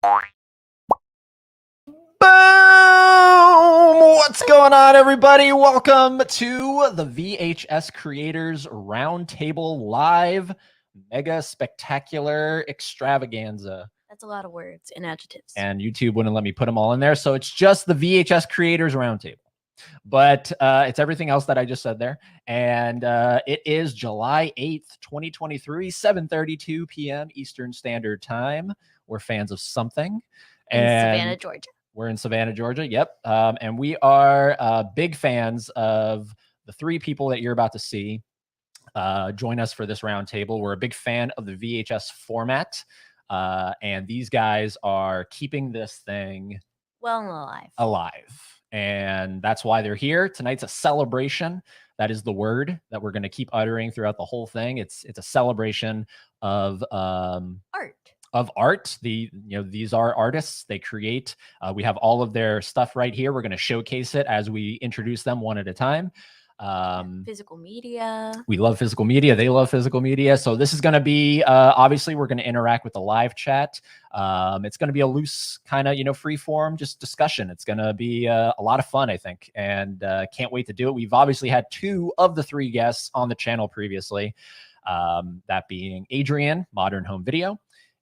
Boom! What's going on, everybody? Welcome to the VHS Creators Roundtable Live Mega Spectacular Extravaganza. That's a lot of words and adjectives. And YouTube wouldn't let me put them all in there, so it's just the VHS Creators Roundtable. But it's everything else that I just said there. And it is July 8th, 2023, 7:32 p.m. Eastern Standard Time. We're fans of something. In Savannah, Georgia. We're in Savannah, Georgia. Yep. And we are big fans of the three people that you're about to see join us for this roundtable. We're a big fan of the VHS format. And these guys are keeping this thing well and alive. And that's why they're here. Tonight's a celebration. That is the word that we're going to keep uttering throughout the whole thing. It's a celebration of art. These are artists. They create. We have all of their stuff right here. We're going to showcase it as we introduce them one at a time. Physical media. We love physical media. They love physical media. So this is going to be, obviously we're going to interact with the live chat. It's going to be a loose kind of, free form, just discussion. It's going to be a lot of fun, I think. And can't wait to do it. We've obviously had two of the three guests on the channel previously. That being Adrian, Modern Home Video,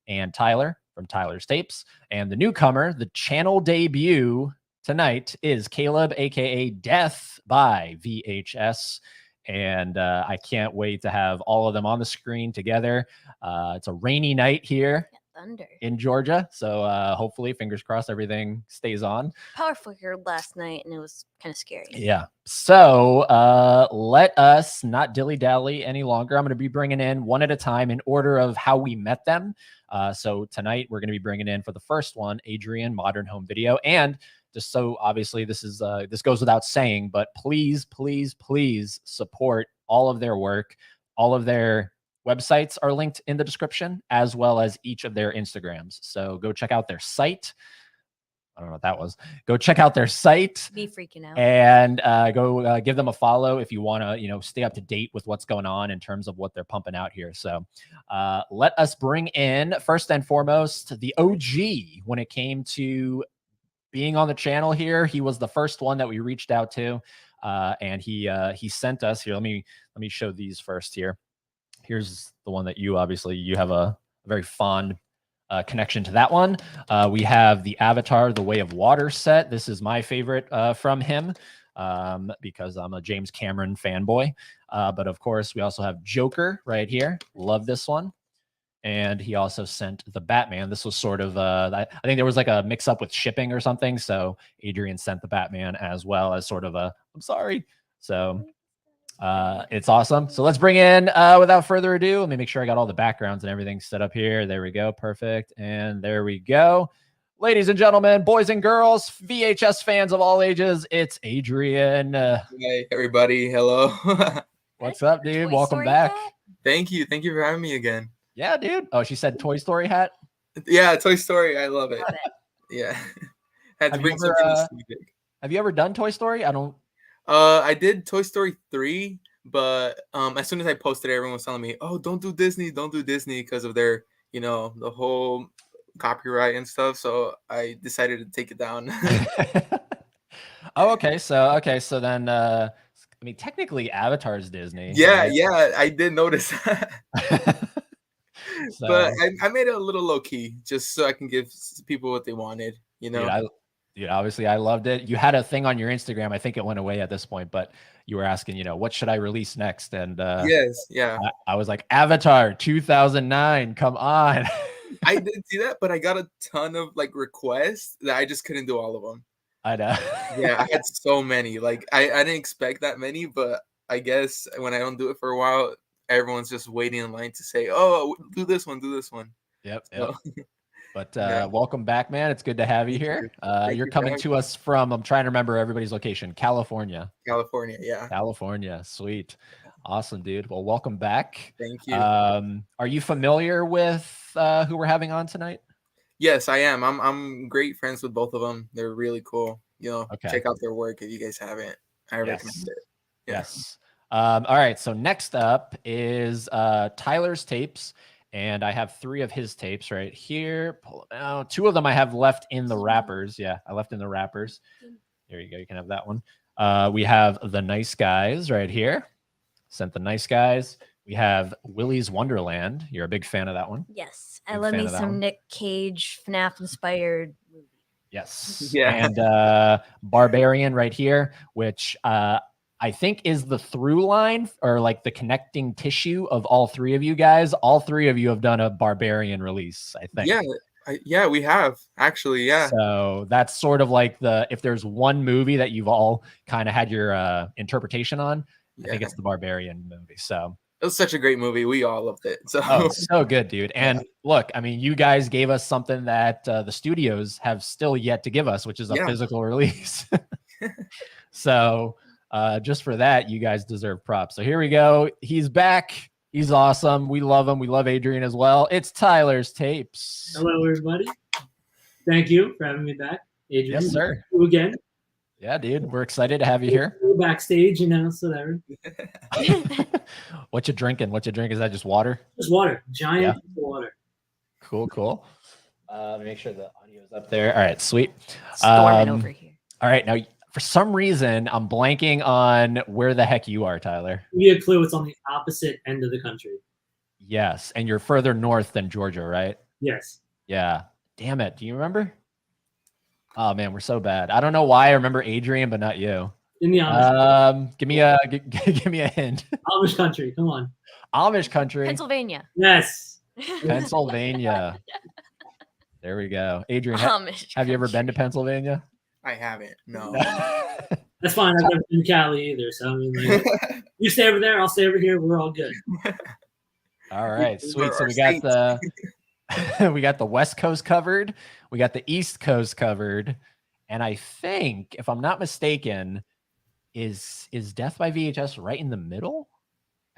and Tyler from Tyler's Tapes. And the newcomer, the channel debut tonight, is Caleb, aka Death by VHS. And I can't wait to have all of them on the screen together. It's a rainy night here in Georgia, so hopefully, fingers crossed, everything stays on. Power flickered last night and it was kind of scary. Yeah, so let us not dilly-dally any longer. I'm going to be bringing in one at a time in order of how we met them. So tonight we're going to be bringing in, for the first one, Adrian, Modern Home Video. And just so obviously this goes without saying, but please support all of their work. All of their websites are linked in the description, as well as each of their Instagrams. So go check out their site. I don't know what that was. Go check out their site. Be freaking out. And go give them a follow if you want to, stay up to date with what's going on in terms of what they're pumping out here. So let us bring in, first and foremost, the OG when it came to being on the channel here. He was the first one that we reached out to, and he sent us here. Let me show these first here. Here's the one that you have a very fond connection to that one. We have the Avatar, The Way of Water set. This is my favorite from him because I'm a James Cameron fanboy. But of course, we also have Joker right here. Love this one. And he also sent the Batman. This was sort of, I think there was like a mix up with shipping or something. So Adrian sent the Batman as well as sort of I'm sorry. So it's awesome. So let's bring in, without further ado, let me make sure I got all the backgrounds and everything set up here. There we go. Perfect. And there we go. Ladies and gentlemen, boys and girls, VHS fans of all ages, it's Adrian. Hey, everybody. Hello. What's up, dude? Welcome back. Thank you. Thank you for having me again. Yeah, dude. Oh, she said Toy Story hat? Yeah, Toy Story. I love it. Yeah. Had to bring something nostalgic. Have you ever done Toy Story? I did Toy Story 3, but as soon as I posted it, everyone was telling me, "Oh, don't do Disney because of their, the whole copyright and stuff." So I decided to take it down. Oh, okay. So then technically Avatar's Disney. Yeah, right? Yeah, I did notice that. So. But I made it a little low key just so I can give people what they wanted, Dude, obviously I loved it. You had a thing on your Instagram. I think it went away at this point, but you were asking, what should I release next? And yes, yeah. I was like, Avatar 2009, come on. I did see that, but I got a ton of requests that I just couldn't do all of them. I know. Yeah, I had so many. I didn't expect that many, but I guess when I don't do it for a while, everyone's just waiting in line to say, "Oh, do this one, do this one." Yep. So, but welcome back, man. It's good to have you here. You're coming to us from, I'm trying to remember everybody's location, California. California, yeah. California, sweet. Awesome, dude. Well, welcome back. Thank you. Are you familiar with who we're having on tonight? Yes, I am. I'm great friends with both of them. They're really cool. Okay. Check out their work if you guys haven't. I recommend it. Yeah. Yes. All right. So next up is Tyler's Tapes. And I have 3 of his tapes right here. Pull them out. 2 of them I have left in the wrappers. Yeah, I left in the wrappers. There you go. You can have that one. We have The Nice Guys right here. Sent The Nice Guys. We have Willy's Wonderland. You're a big fan of that one. Yes, I Big love fan me of that some one. Nick Cage FNAF inspired movie. Yes. Yeah. And Barbarian right here, which I think is the through line or like the connecting tissue of all 3 of you guys. All 3 of you have done a Barbarian release, I think. Yeah. Yeah, we have actually. Yeah. So that's sort of like if there's one movie that you've all kind of had your interpretation on, I think it's the Barbarian movie. So it was such a great movie. We all loved it. So it's so good, dude. And look, I mean, you guys gave us something that the studios have still yet to give us, which is a physical release. So just for that, you guys deserve props. So here we go. He's back. He's awesome. We love him. We love Adrian as well. It's Tyler's Tapes. Hello, everybody. Thank you for having me back, Adrian. Yes, sir. You again. Yeah, dude. We're excited to have you here. Backstage, so whatever. What you drinking? What you drink? Is that just water? Just water. Giant water. Cool, cool. Make sure the audio's up there. All right, sweet. Storming over here. All right, now for some reason I'm blanking on where the heck you are, Tyler. Give you a clue. It's on the opposite end of the country. Yes, and you're further north than Georgia, right? Yes. Yeah. Damn it. Do you remember? Oh man, we're so bad. I don't know why I remember Adrian, but not you. In the Amish. Give me a hint. Amish country. Come on. Amish country. Pennsylvania. Yes. Pennsylvania. There we go. Adrian, have you ever been to Pennsylvania? I haven't. No. That's fine. I've never been to Cali either. So I mean, like, you stay over there, I'll stay over here. We're all good. All right, sweet. So we got we got the West Coast covered. We got the East Coast covered. And I think, if I'm not mistaken, is Death by VHS right in the middle?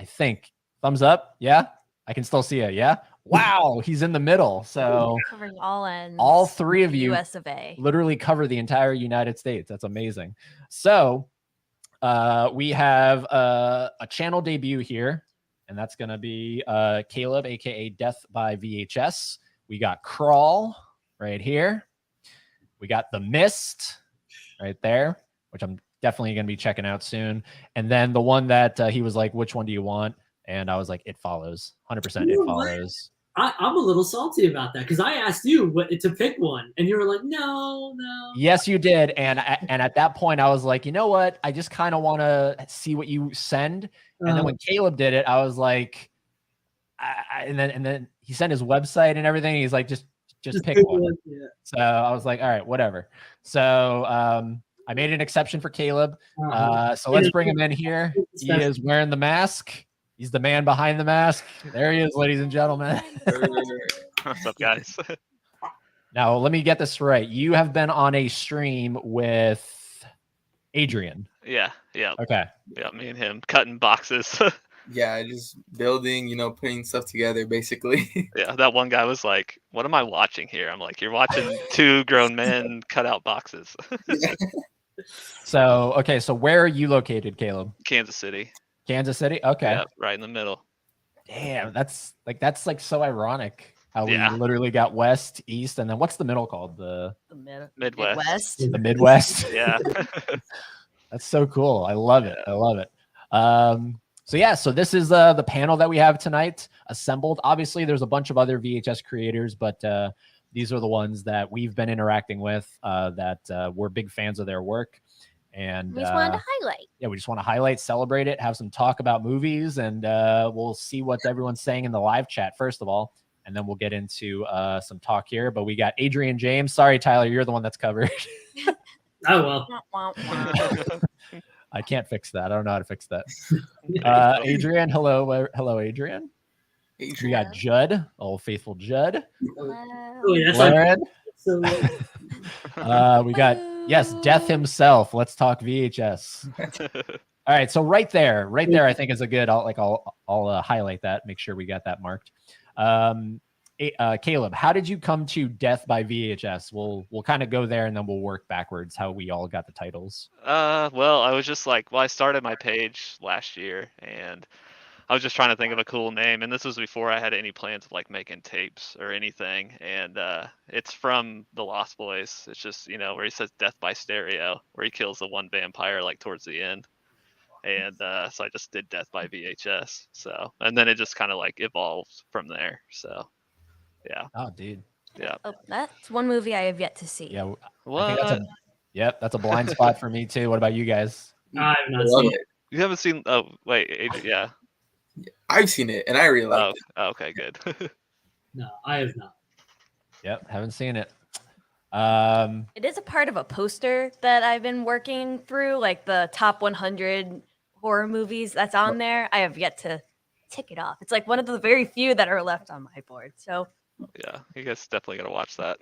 I think. Thumbs up. Yeah, I can still see it. Yeah. Wow, he's in the middle. So covering all ends. All 3 of you US of A. literally cover the entire United States. That's amazing. So we have a channel debut here, and that's going to be Caleb, aka Death by VHS. We got Crawl right here. We got The Mist right there, which I'm definitely going to be checking out soon. And then the one that he was like, which one do you want? And I was like, It Follows. 100% It Follows. I'm a little salty about that because I asked you to pick one, and you were like, no. Yes, you did. And at that point, I was like, you know what? I just kind of want to see what you send. And then when Caleb did it, I was like, and then he sent his website and everything. He's like, just pick one. Yeah. So I was like, all right, whatever. So I made an exception for Caleb. So let's bring him in here. He is wearing the mask. He's the man behind the mask. There he is, ladies and gentlemen. What's up, guys? Now, let me get this right. You have been on a stream with Adrian. Yeah. Okay. Yeah, me and him cutting boxes. Yeah, just building, putting stuff together, basically. Yeah, that one guy was like, what am I watching here? I'm like, you're watching 2 grown men cut out boxes. So where are you located, Caleb? Kansas City. Kansas City? Okay. Yeah, right in the middle. Damn, that's so ironic how Yeah. we literally got West, East, and then what's the middle called? The Midwest. The Midwest. Yeah. That's so cool. I love it. I love it. So this is the panel that we have tonight assembled. Obviously, there's a bunch of other VHS creators, but these are the ones that we've been interacting with that we're big fans of their work. And we just wanted to highlight. Yeah, we just want to highlight, celebrate it, have some talk about movies, and we'll see what everyone's saying in the live chat first of all, and then we'll get into some talk here. But we got Adrian James. Sorry, Tyler, you're the one that's covered. Oh, well. I can't fix that. I don't know how to fix that. Adrian, hello, Adrian. We got Judd, old faithful Judd. Oh, yeah, Lauren. so, We got Death himself. Let's talk VHS. All right, so right there, I think is a good. I'll highlight that. Make sure we got that marked. Caleb, how did you come to Death by VHS? We'll kind of go there and then we'll work backwards. How we all got the titles. Well, I was just like, I started my page last year and I was just trying to think of a cool name, and this was before I had any plans of like making tapes or anything. And it's from The Lost Boys. It's just where he says "death by stereo," where he kills the one vampire like towards the end. And so I just did death by VHS. So and then it just kind of like evolved from there. So yeah, Oh, dude. yeah. Oh, that's one movie I have yet to see. Yeah. What? That's a blind spot for me too. What about you guys? I've not Love seen it. You haven't seen? Oh wait, yeah. I've seen it, and I really Oh, liked okay, good. No, I have not. Yep, haven't seen it. It is a part of a poster that I've been working through, like the top 100 horror movies that's on there. I have yet to tick it off. It's like one of the very few that are left on my board. So Yeah, you guys definitely gotta watch that.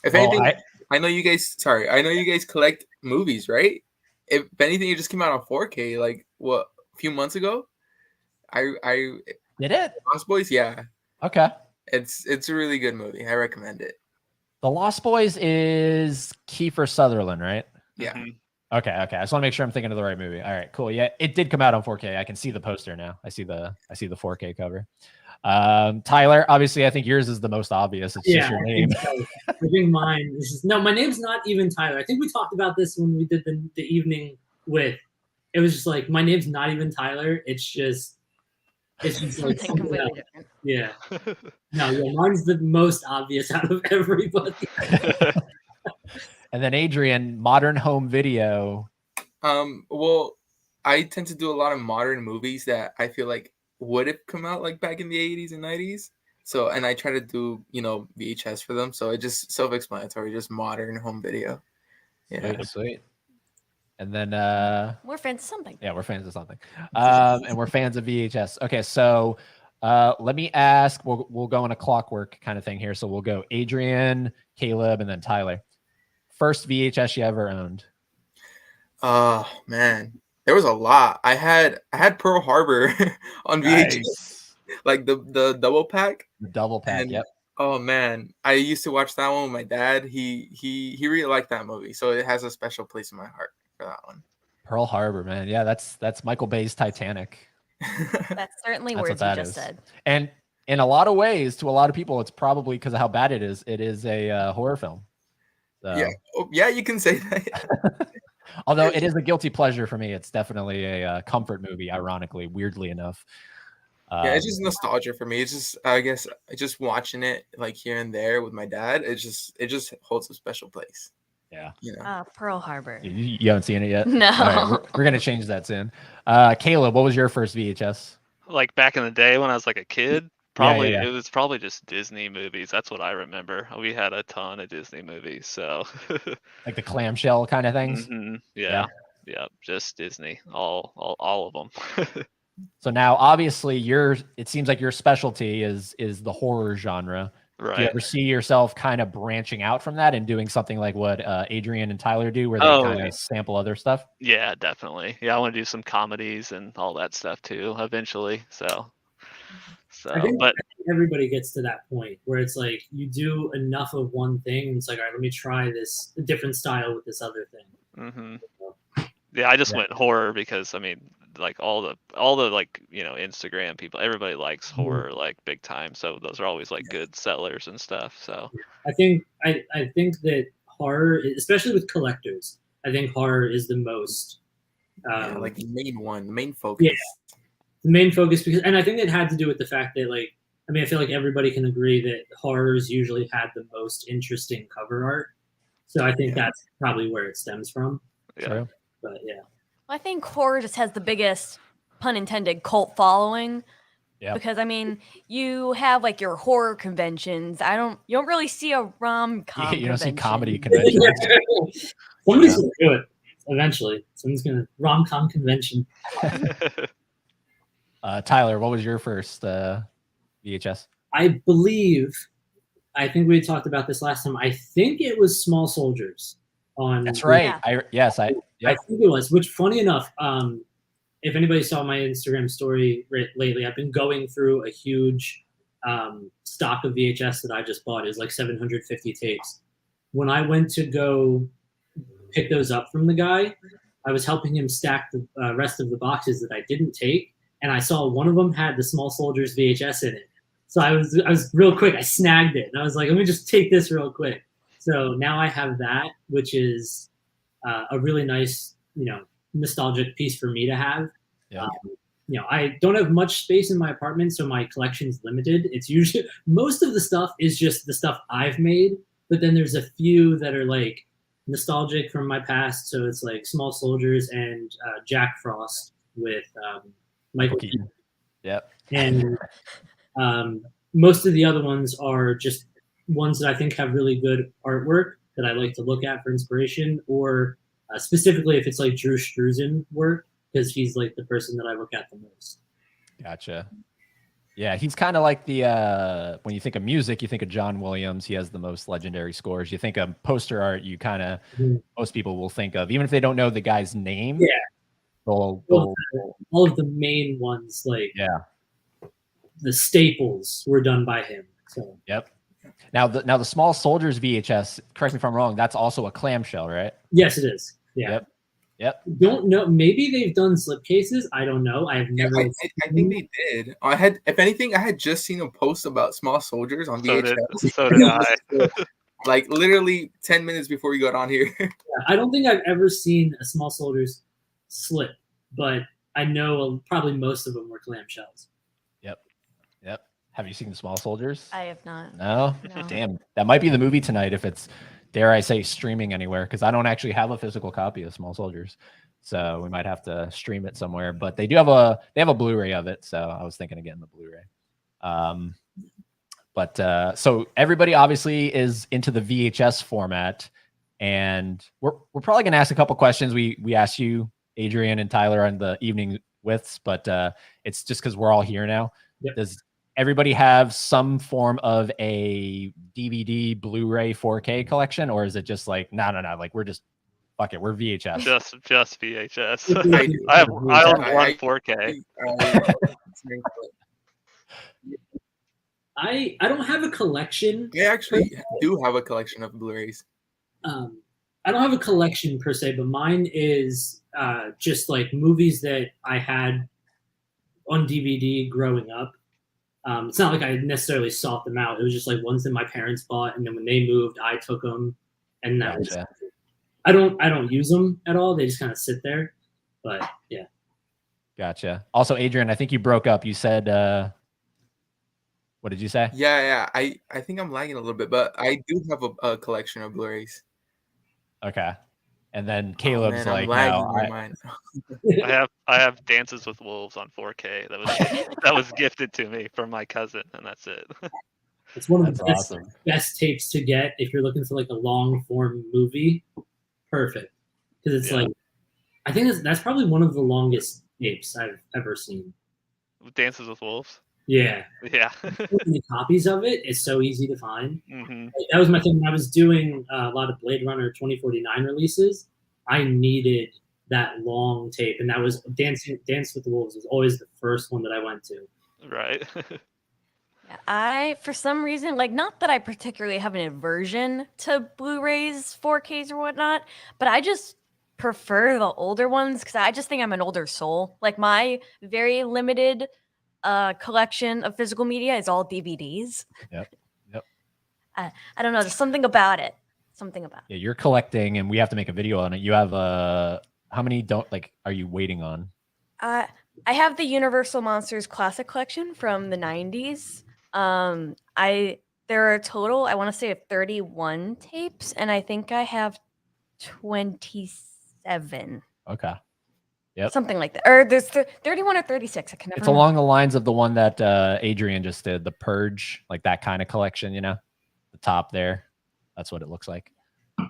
If Well, anything, I know you guys. Sorry, I know you guys collect movies, right? If anything, it just came out on 4K, like what, a few months ago. I Did it? Lost Boys, yeah, Okay. it's a really good movie. I recommend it. The Lost Boys is Kiefer Sutherland, right? Yeah. Mhm. Okay. I just want to make sure I'm thinking of the right movie. All right, cool. Yeah, it did come out on 4K. I can see the poster now. I see the 4K cover. Tyler, obviously, I think yours is the most obvious. It's just your name. I think mine is just, no, my name's not even Tyler. I think we talked about this when we did the evening with. It was just like my name's not even Tyler. It's just like something something completely else. different. Yeah. No, yeah, mine's the most obvious out of everybody. And then Adrian, Modern Home Video. Well, I tend to do a lot of modern movies that I feel like would have come out like back in the 80s and 90s. So, and I try to do, VHS for them. So it just self-explanatory, just modern home video. Yeah. Sweet. And then We're fans of something. yeah, we're fans of something. And we're fans of VHS. Okay, so let me ask, we'll go in a clockwork kind of thing here. So we'll go Adrian, Caleb, and then Tyler. First VHS you ever owned? Oh man, there was a lot. I had Pearl Harbor on VHS, Nice. like the double pack. The double pack, And yep. oh man, I used to watch that one with my dad. He really liked that movie, so it has a special place in my heart for that one. Pearl Harbor, man. Yeah, that's Michael Bay's Titanic. That's certainly That's what words you that just is. said. And in a lot of ways, to a lot of people, it's probably because of how bad it is. It is a horror film. So, Yeah, yeah, you can say that. although it is a guilty pleasure for me, it's definitely a comfort movie. Ironically, weirdly enough. Yeah, it's just nostalgia for me. It's just, I guess, just watching it like here and there with my dad. It just holds a special place. Yeah. Pearl Harbor. You haven't seen it yet? No. All right, we're gonna change that soon. Caleb, what was your first VHS? Like back in the day when I was like a kid, Yeah. it was probably just Disney movies. That's what I remember. We had a ton of Disney movies, so Like the clamshell kind of things. yeah, just Disney, all of them. So now, obviously, it seems like your specialty is the horror genre. Do you Right. ever see yourself kind of branching out from that and doing something like what Adrian and Tyler do, where they Oh, kind of sample other stuff? Yeah, definitely. Yeah, I want to do some comedies and all that stuff too eventually. So, I think but everybody gets to that point where it's like you do enough of one thing, and it's like, all right, let me try this different style with this other thing. yeah, I just Yeah. went horror because I mean, like all the like Instagram people, everybody likes horror like big time. So those are always like good sellers and stuff. So I think that horror, especially with collectors, I think horror is the most Like the main focus. Yeah. The main focus, and I think it had to do with the fact that, like, I mean, I feel like everybody can agree that horrors usually had the most interesting cover art. So I think that's probably where it stems from. yeah. True. But yeah. I think horror just has the biggest, pun intended, cult following. Yeah. Because I mean, you have like your horror conventions. You don't really see a rom-com. You don't see convention. comedy conventions. Somebody's gonna do it eventually. Someone's gonna rom-com convention. Tyler, what was your first VHS? I think we had talked about this last time. I think it was Small Soldiers on. That's right. Yeah. I think it was. Which, funny enough, if anybody saw my Instagram story lately, I've been going through a huge stock of VHS that I just bought. Is like 750 tapes. When I went to go pick those up from the guy, I was helping him stack the rest of the boxes that I didn't take, and I saw one of them had the Small Soldiers VHS in it. So I was real quick. I snagged it, and I was like, let me just take this real quick. So now I have that, which is a really nice, nostalgic piece for me to have. Yeah. I don't have much space in my apartment, so my collection's limited. It's usually most of the stuff is just the stuff I've made, but then there's a few that are like nostalgic from my past. So it's like Small Soldiers and Jack Frost with Michael Keaton. Yep. And most of the other ones are just ones that I think have really good artwork that I like to look at for inspiration, or specifically if it's like Drew Struzan work, because he's like the person that I look at the most. Gotcha. Yeah, he's kind of like the when you think of music, you think of John Williams. He has the most legendary scores. You think of poster art, you kind of most people will think of, even if they don't know the guy's name. Yeah. All of the main ones, like the staples, were done by him. So yep. Now the Small Soldiers VHS, correct me if I'm wrong, that's also a clamshell, right? Yes, it is. Yeah. Yep. Don't know. Maybe they've done slipcases. I don't know. I have never. I think they did. If anything, I had just seen a post about Small Soldiers on VHS. So did I. Like literally 10 minutes before we got on here. I don't think I've ever seen a Small Soldiers slip, but I know probably most of them were clamshells. Yep. Have you seen the Small Soldiers? I have not. No? No. Damn. That might be the movie tonight if it's, dare I say, streaming anywhere, because I don't actually have a physical copy of Small Soldiers. So we might have to stream it somewhere. But they have a Blu-ray of it. So I was thinking of getting the Blu-ray. So everybody obviously is into the VHS format. And we're probably gonna ask a couple questions. We asked you, Adrian and Tyler, on the evening withs, but it's just because we're all here now. Yep. Does everybody have some form of a DVD, Blu-ray, 4K collection, or is it just like no, like we're just fuck it, we're VHS? Just VHS. I own one 4K. I don't have a collection. I actually do have a collection of Blu-rays. I don't have a collection per se, but mine is just like movies that I had on DVD growing up. It's not like I necessarily sought them out. It was just like ones that my parents bought, and then when they moved, I took them, and that was. I don't use them at all. They just kind of sit there, but yeah. Gotcha. Also, Adrian, I think you broke up. You said, what did you say? Yeah. I think I'm lagging a little bit, but I do have a collection of Blu-rays. Okay. And then Caleb's I'm like, lagging no, I have Dances with Wolves on 4K. That was gifted to me from my cousin, and that's it. It's one of the best tapes to get if you're looking for like a long form movie. Perfect, because it's like I think that's probably one of the longest tapes I've ever seen. Dances with Wolves. Yeah. The copies of it is so easy to find. Mm-hmm. That was my thing when I was doing a lot of Blade Runner 2049 releases. I needed that long tape, and that was Dance with the Wolves was always the first one that I went to. Right. I, for some reason, like, not that I particularly have an aversion to Blu-rays, 4Ks or whatnot, but I just prefer the older ones because I just think I'm an older soul. Like, my very limited collection of physical media is all DVDs. Yep. I don't know. There's something about it. Yeah, you're collecting, and we have to make a video on it. You have how many are you waiting on? I have the Universal Monsters Classic Collection from the 90s. There are a total, I want to say, of 31 tapes, and I think I have 27. Okay. Yep. Something like that. Or there's 31 or 36. I can never It's remember. along the lines of the one that Adrian just did, the Purge, like that kind of collection, the top there. That's what it looks like.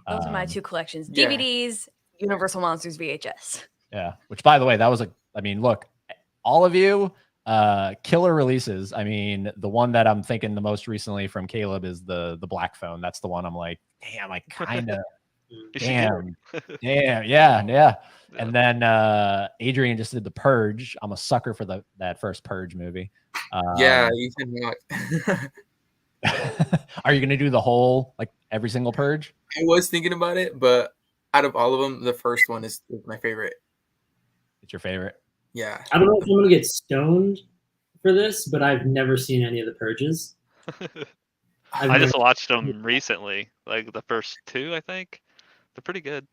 Those are my two collections. DVDs, Universal Monsters VHS. Yeah. Which, by the way, that was look, all of you, killer releases. I mean, the one that I'm thinking the most recently from Caleb is the Black Phone. That's the one I'm like, damn, I kind of, damn. Yeah. And then Adrian just did the Purge. I'm a sucker for that first Purge movie. Ethan Hawke. Are you gonna do the whole, like, every single Purge? I was thinking about it, but out of all of them, the first one is my favorite. It's your favorite? Yeah. I don't know if I'm gonna get stoned for this, but I've never seen any of the Purges. I just watched them recently, like the first two, I think. They're pretty good.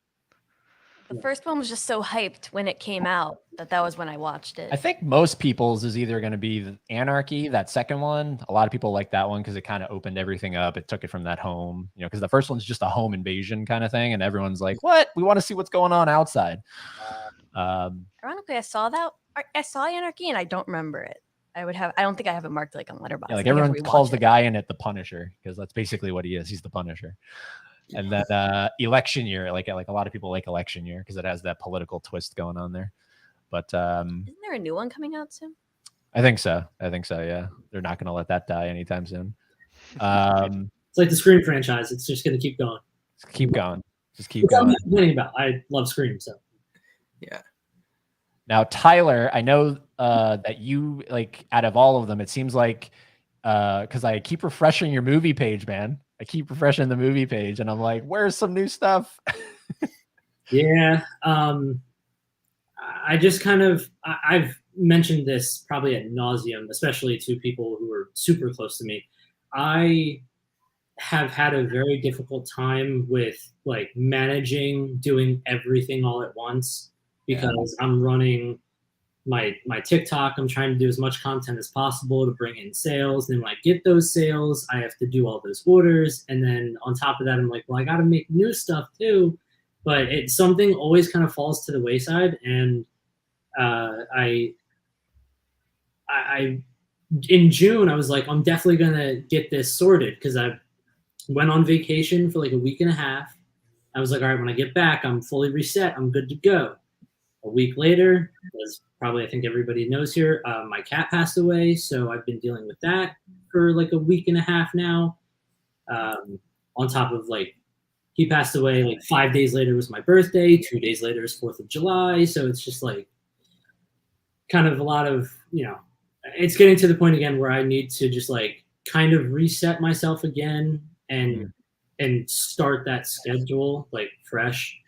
The first one was just so hyped when it came out that was when I watched it. I think most people's is either going to be the Anarchy, that second one. A lot of people like that one because it kind of opened everything up. It took it from that home, because the first one's just a home invasion kind of thing, and everyone's like, "What? We want to see what's going on outside." Ironically, I saw Anarchy, and I don't remember it. I don't think I have it marked like on Letterboxd. Yeah, like everyone calls the guy in it the Punisher because that's basically what he is. He's the Punisher. And then election year, like a lot of people like election year because it has that political twist going on there. But isn't there a new one coming out soon? I think so. Yeah, they're not going to let that die anytime soon. It's like the Scream franchise. It's just going to keep going. Just keep going. I'm not complaining about. I love Scream, so yeah. Now, Tyler, I know that you out of all of them, it seems like because I keep refreshing your movie page, man. I keep refreshing the movie page, and I'm like, "Where's some new stuff?" Yeah, I just I've mentioned this probably ad nauseum, especially to people who are super close to me. I have had a very difficult time with managing doing everything all at once because I'm running my TikTok. I'm trying to do as much content as possible to bring in sales. And then when I get those sales, I have to do all those orders. And then on top of that, I'm like, well, I got to make new stuff too. But something always kind of falls to the wayside. And I in June, I was like, I'm definitely going to get this sorted because I went on vacation for like a week and a half. I was like, all right, when I get back, I'm fully reset. I'm good to go. A week later, as probably I think everybody knows here, my cat passed away. So I've been dealing with that for like a week and a half now. On top of he passed away 5 days later was my birthday. 2 days later is 4th of July. So it's just kind of a lot of, it's getting to the point again where I need to just kind of reset myself again and start that schedule fresh.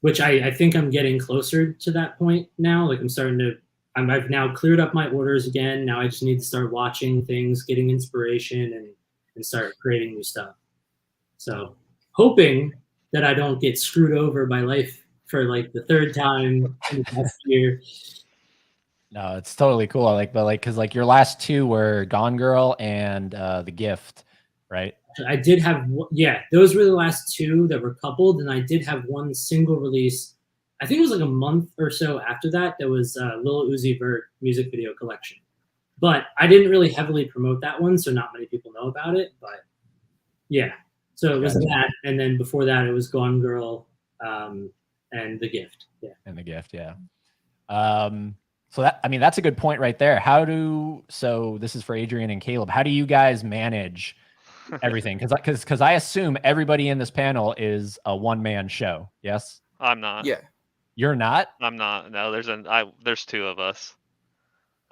Which I think I'm getting closer to that point now. I've now cleared up my orders again. Now I just need to start watching things, getting inspiration, and start creating new stuff. So hoping that I don't get screwed over by life for the third time in the past year. No, it's totally cool. Because your last two were Gone Girl and The Gift, right? I did have, those were the last two that were coupled, and I did have one single release. I think it was a month or so after that. That was Lil Uzi Vert music video collection, but I didn't really heavily promote that one, so not many people know about it. But yeah, so it was that, and then before that, it was Gone Girl and The Gift. Yeah, and The Gift. Yeah. So that's a good point right there. So this is for Adrian and Caleb. How do you guys manage everything? Because I assume everybody in this panel is a one-man show. Yes? I'm not. Yeah. You're not? I'm not. No, there's two of us.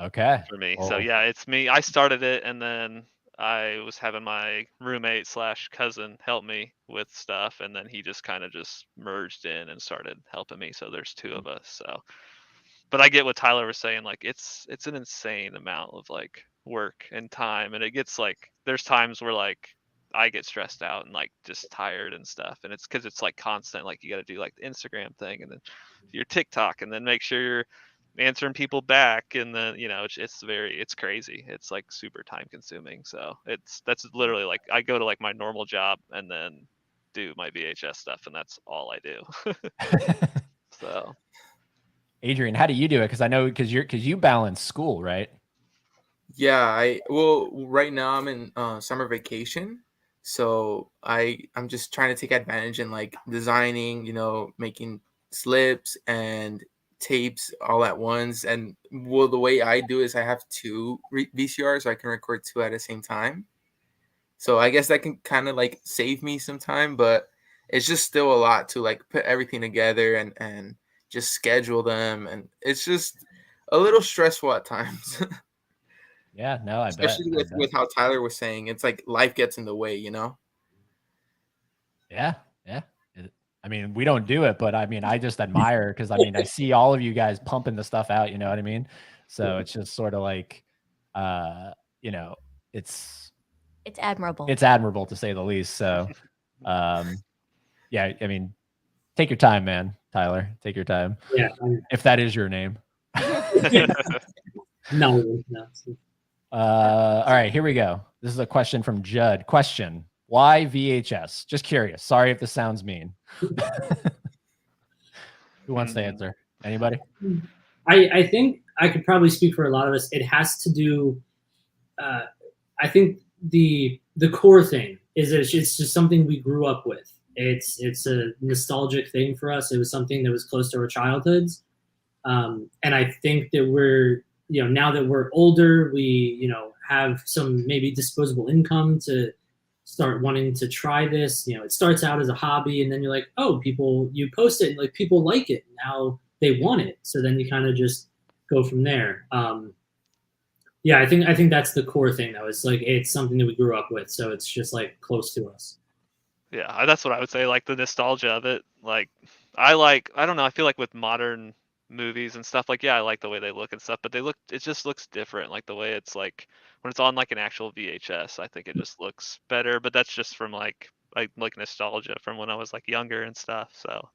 Okay. For me. So yeah, it's me. I started it, and then I was having my roommate / cousin help me with stuff, and then he just kind of just merged in and started helping me. So there's two of us. So, but I get what Tyler was saying. It's an insane amount of work and time, and it gets there's times where I get stressed out and just tired and stuff, and it's because it's constant. You got to do the Instagram thing, and then your TikTok, and then make sure you're answering people back, and then it's crazy. It's super time consuming. So that's literally I go to my normal job and then do my VHS stuff, and that's all I do. So Adrian, how do you do it? Because I know because you balance school, right? Yeah, right now I'm in summer vacation, so I'm just trying to take advantage and designing, making slips and tapes all at once. And the way I do is I have two VCRs, so I can record two at the same time. So I guess that can kind of save me some time, but it's just still a lot to put everything together and just schedule them, and it's just a little stressful at times. Yeah, no, I especially bet. with how Tyler was saying, it's life gets in the way, Yeah. I mean, we don't do it, but I mean, I just admire because I mean, I see all of you guys pumping the stuff out. You know what I mean? So it's just sort of like, you know, it's admirable. It's admirable to say the least. So, yeah, I mean, take your time, man, Tyler. Take your time. Yeah. If that is your name. No. All right, here we go. This is a question from Judd. Question: why VHS? Just curious. Sorry if this sounds mean. Who wants to answer? Anybody? I think I could probably speak for a lot of us. It has to do. I think the core thing is that it's just something we grew up with. It's a nostalgic thing for us. It was something that was close to our childhoods, and I think that we're now that we're older, we have some maybe disposable income to start wanting to try this. It starts out as a hobby, and then you're like, oh, you post it, and like people like it. Now they want it, so then you kind of just go from there. Yeah, I think that's the core thing. Though, it's like it's something that we grew up with, so it's just like close to us. Yeah, that's what I would say. Like the nostalgia of it. Like I don't know. I feel like with modern movies and stuff, like yeah, I like the way they look and stuff, but it just looks different. Like the way it's like when it's on like an actual VHS, I think it just looks better. But that's just from like nostalgia from when I was like younger and stuff. So.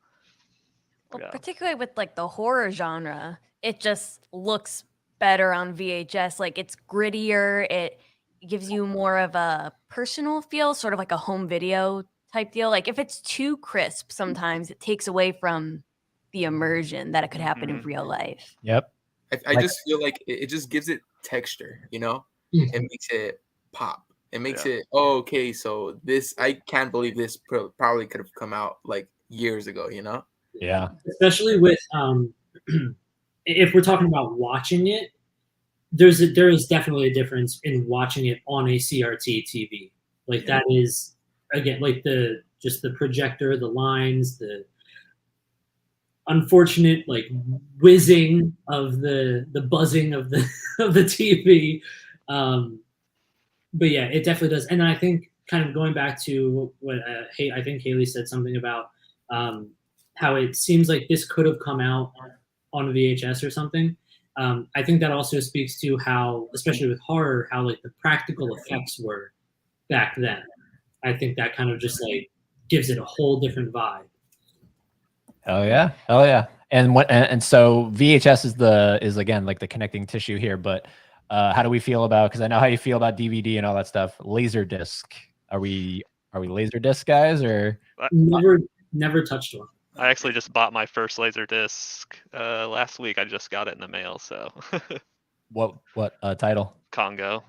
Well, Yeah. particularly with like the horror genre, it just looks better on VHS. Like it's grittier. It gives you more of a personal feel, sort of like a home video type deal. Like if it's too crisp, sometimes it takes away from the immersion that it could happen in real life. Yep. I just feel like it just gives it texture, It makes it pop. It makes it, okay, so this, I can't believe this probably could have come out like years ago, Yeah. Especially with if we're talking about watching it, there is definitely a difference in watching it on a CRT TV. Like that is again like the projector, the lines, the unfortunate like whizzing of the buzzing of the of the TV. But yeah, it definitely does. And I think kind of going back to what I think Haley said something about how it seems like this could have come out on VHS or something. I think that also speaks to how, especially with horror, how like the practical effects were back then. I think that kind of just like gives it a whole different vibe. Hell yeah. And so VHS is again like the connecting tissue here, but how do we feel about, because I know how you feel about DVD and all that stuff, Laserdisc. Are we Laserdisc guys or never touched one? I actually just bought my first Laserdisc last week. I just got it in the mail. So what title? Congo.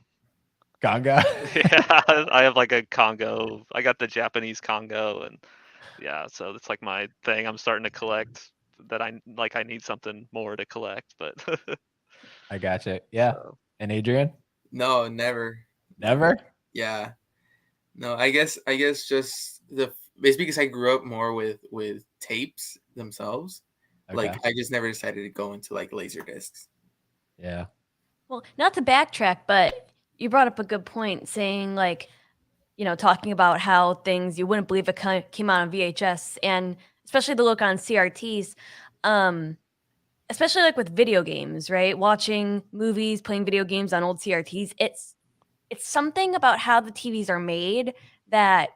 Yeah, I have like a Congo. I got the Japanese Congo, and yeah, so it's like my thing. I'm starting to collect that. I need something more to collect, but I gotcha. Yeah. So. And Adrian? No, never. Yeah. No, I guess just it's because I grew up more with tapes themselves. Okay. Like I just never decided to go into like laser discs. Yeah. Well, not to backtrack, but you brought up a good point saying like, talking about how things you wouldn't believe it came out on VHS, and especially the look on CRTs, especially like with video games, right? Watching movies, playing video games on old CRTs. It's something about how the TVs are made that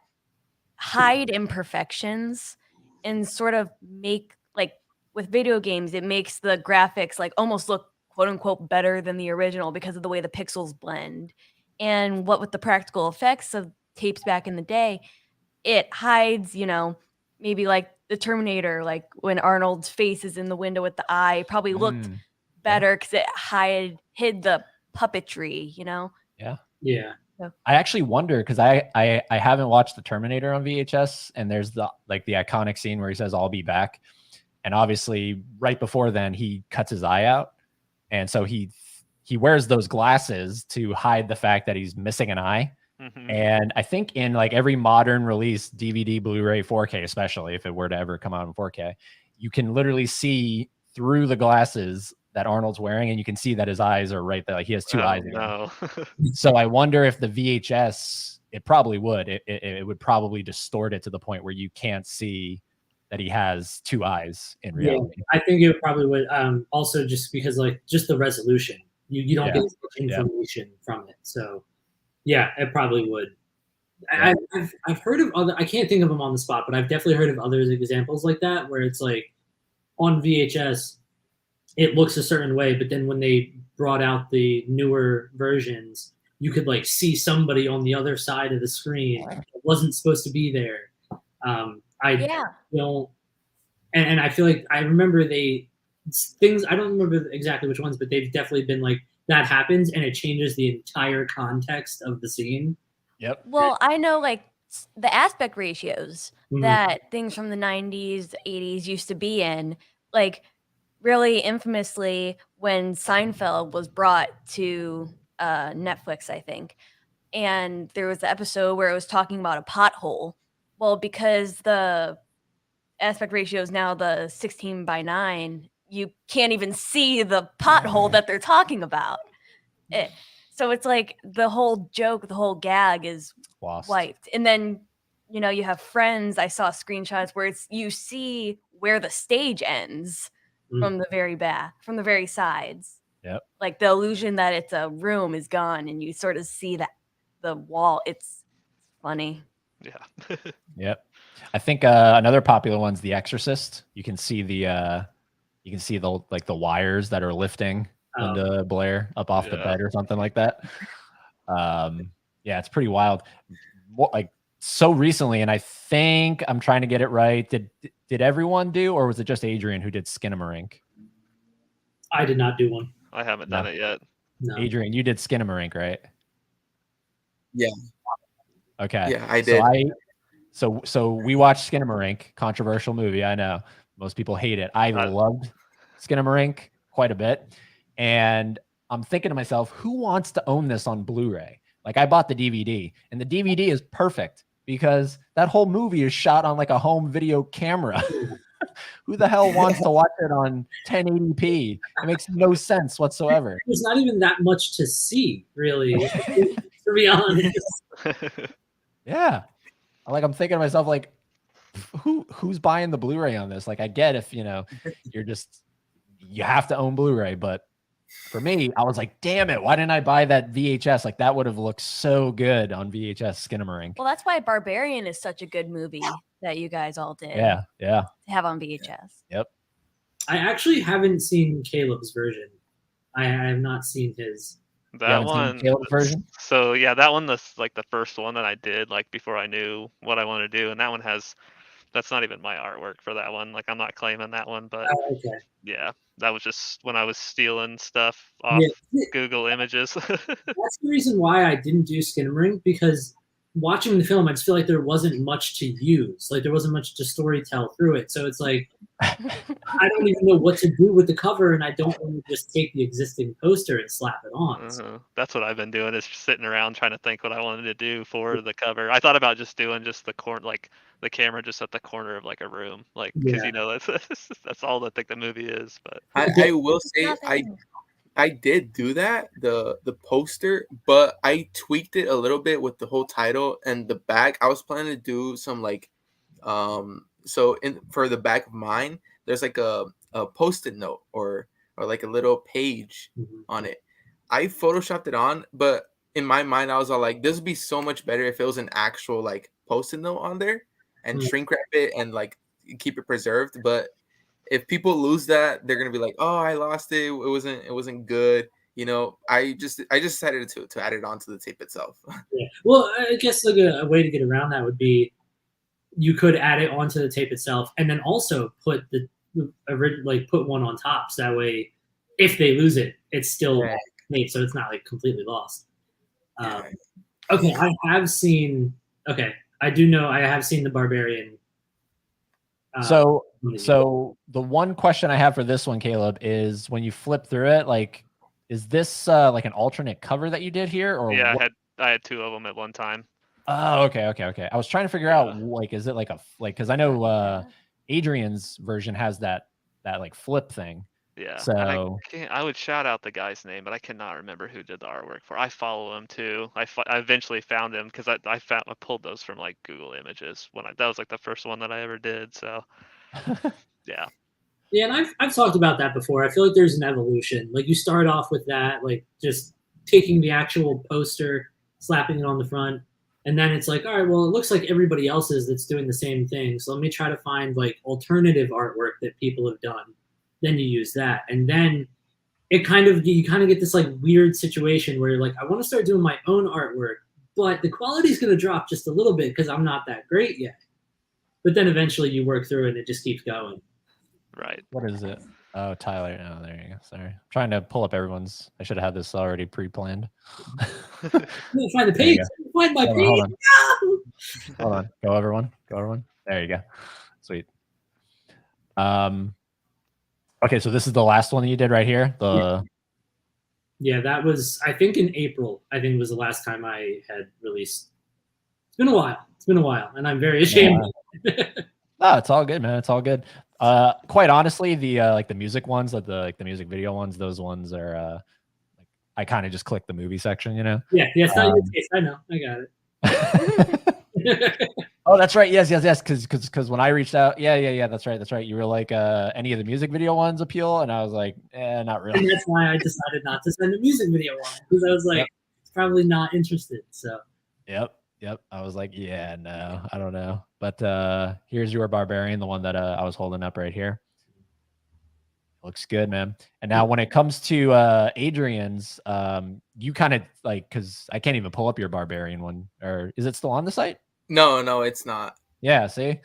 hide imperfections and sort of make, like with video games, it makes the graphics like almost look quote unquote better than the original because of the way the pixels blend. And what with the practical effects of tapes back in the day, it hides, maybe like the Terminator, like when Arnold's face is in the window with the eye, probably looked better because it hid the puppetry, Yeah. So. I actually wonder because I haven't watched the Terminator on VHS, and there's the iconic scene where he says "I'll be back," and obviously right before then he cuts his eye out, and so he wears those glasses to hide the fact that he's missing an eye. Mm-hmm. And I think in like every modern release, DVD, Blu-ray, 4K, especially if it were to ever come out in 4K, you can literally see through the glasses that Arnold's wearing, and you can see that his eyes are right there. Like he has two eyes. No. So I wonder if the VHS, it probably would. It would probably distort it to the point where you can't see that he has 2 eyes in Yeah, reality. I think it probably would. Also, just because like just the resolution, you don't Yeah. get as much information from it. So yeah, it probably would. Yeah. I've heard of other. I can't think of them on the spot, but I've definitely heard of other examples like that where it's like on VHS, it looks a certain way, but then when they brought out the newer versions, you could like see somebody on the other side of the screen. It wasn't supposed to be there. I don't, and I feel like I remember things. I don't remember exactly which ones, but they've definitely been like that happens and it changes the entire context of the scene. Yep. Well, I know like the aspect ratios that things from the 90s, 80s used to be in, like really infamously when Seinfeld was brought to Netflix, I think. And there was the episode where it was talking about a pothole. Well, because the aspect ratio is now the 16:9, you can't even see the pothole that they're talking about. So it's like the whole joke, the whole gag is Lost. wiped. And then, you know, you have Friends. I saw screenshots where you see where the stage ends from the very back, from the very sides. Yep. Like the illusion that it's a room is gone and you sort of see that the wall. It's funny. Yeah. Yep. I think another popular one's The Exorcist. You can see the like the wires that are lifting Linda Blair up off the bed or something like that. Yeah, it's pretty wild. Like so recently, and I think I'm trying to get it right. Did everyone do, or was it just Adrian who did Skinamarink? I did not do one. I haven't done it yet. No. Adrian, you did Skinamarink, right? Yeah. Okay. Yeah, I did. So we watched Skinamarink, controversial movie. I know most people hate it. I loved Skinamarink quite a bit, and I'm thinking to myself, who wants to own this on Blu-ray? Like I bought the DVD, and the DVD is perfect because that whole movie is shot on like a home video camera. Who the hell wants to watch it on 1080p? It makes no sense whatsoever. There's not even that much to see, really, to be honest. Yeah. Like I'm thinking to myself, like, who's buying the Blu-ray on this? Like, I get if you have to own Blu-ray, but for me, I was like, damn it, why didn't I buy that VHS? Like that would have looked so good on VHS Skinamarink. Well, that's why Barbarian is such a good movie that you guys all did. Yeah. To have on VHS. Yep. I actually haven't seen Caleb's version. I have not seen his. That one Caleb's version? So yeah, that one, that's like the first one that I did like before I knew what I wanted to do, and that one that's not even my artwork for that one. Like I'm not claiming that one, but yeah, that was just when I was stealing stuff off Google Images. That's the reason why I didn't do Skinamarink, because watching the film, I just feel like there wasn't much to use. Like there wasn't much to story tell through it. So it's like I don't even know what to do with the cover, and I don't want to just take the existing poster and slap it on. So. That's what I've been doing, is sitting around trying to think what I wanted to do for the cover. I thought about just doing just the corner, like the camera just at the corner of like a room, like because that's all I think the movie is. But I will say I did do that, the poster, but I tweaked it a little bit with the whole title and the back. I was planning to do some like so for the back of mine, there's like a post-it note or like a little page on it. I photoshopped it on, but in my mind I was all like, this would be so much better if it was an actual like post-it note on there and shrink wrap it and like keep it preserved. But if people lose that, they're gonna be like, oh, I lost it. It wasn't good. You know, I just decided to add it onto the tape itself. Yeah. Well, I guess like a way to get around that would be you could add it onto the tape itself and then also put put one on top. So that way, if they lose it, it's still made, so it's not like completely lost. Okay, I have seen. Okay, I do know I have seen the Barbarian. So the one question I have for this one, Caleb, is when you flip through it, like, is this like an alternate cover that you did here, or yeah, I had 2 of them at one time. Oh, okay. I was trying to figure out, like, is it like because I know Adrian's version has that like flip thing. Yeah. So I would shout out the guy's name, but I cannot remember who did the artwork for. I follow him too. I eventually found him because I pulled those from like Google Images that was like the first one that I ever did. So yeah. Yeah, and I've talked about that before. I feel like there's an evolution. Like you start off with that, like just taking the actual poster, slapping it on the front, and then it's like, all right, well, it looks like everybody else's that's doing the same thing. So let me try to find like alternative artwork that people have done. Then you use that, and then you kind of get this like weird situation where you're like, I want to start doing my own artwork, but the quality's going to drop just a little bit because I'm not that great yet. But then eventually you work through it and it just keeps going. Right. what is it? Oh, Tyler. Oh, there you go. Sorry. I'm trying to pull up everyone's. I should have had this already pre-planned. I'm gonna find the page. Find my page. Hold on. Go everyone. There you go. Sweet. Okay, so this is the last one that you did right here. Yeah, that was, I think, in April. I think was the last time I had released. It's been a while, and I'm very ashamed. No, it's all good, man. It's all good. Quite honestly, the like the music ones, the music video ones, those ones are like I kind of just click the movie section, you know. Yeah, it's not your taste. I know. I got it. Oh, that's right. Yes. Because when I reached out, yeah. That's right. You were like, any of the music video ones appeal, and I was like, not really. And that's why I decided not to send a music video one because I was like, it's probably not interested. So. Yep. I was like, yeah, no, I don't know. But here's your barbarian, the one that I was holding up right here. Looks good, man. And now when it comes to Adrian's, you kind of like, because I can't even pull up your barbarian one, or is it still on the site? No, it's not. Yeah, see?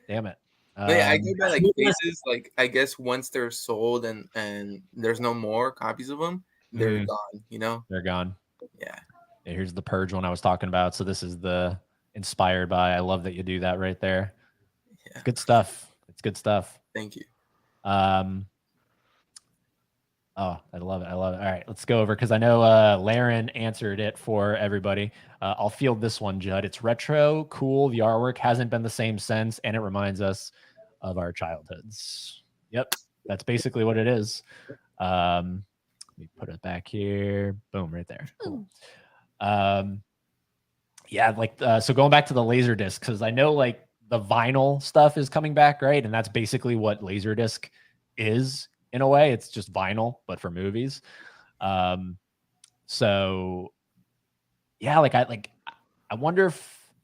Damn it. Yeah, I go by like faces. Like I guess once they're sold and there's no more copies of them, they're gone. You know, they're gone. Yeah. Here's the purge one I was talking about. So this is the inspired by. I love that you do that right there. Yeah. Good stuff. It's good stuff. Thank you. Oh, I love it. All right, let's go over because I know Laren answered it for everybody. I'll field this one, Judd. It's retro, cool. The artwork hasn't been the same since, and it reminds us of our childhoods. Yep, that's basically what it is. Let me put it back here. Boom, right there. Cool. Yeah, like so going back to the Laserdisc, because I know like the vinyl stuff is coming back, right? And that's basically what Laserdisc is in a way. It's just vinyl, but for movies. So yeah, I wonder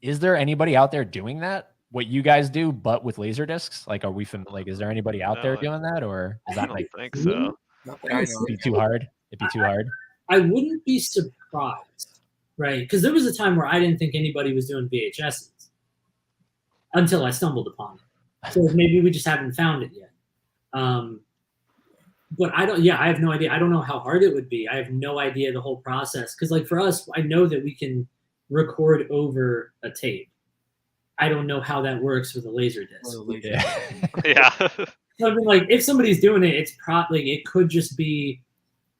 is there anybody out there doing that? What you guys do, but with Laserdiscs? Like, are we is there anybody out there doing that, or is that like? I don't think so. It'd be too hard. I wouldn't be surprised, right? Because there was a time where I didn't think anybody was doing VHSs until I stumbled upon it. So maybe we just haven't found it yet. But I have no idea. I don't know how hard it would be. I have no idea the whole process. Because like for us, I know that we can record over a tape. I don't know how that works with a Laserdisc. Yeah. So I mean, like if somebody's doing it, it's probably it could just be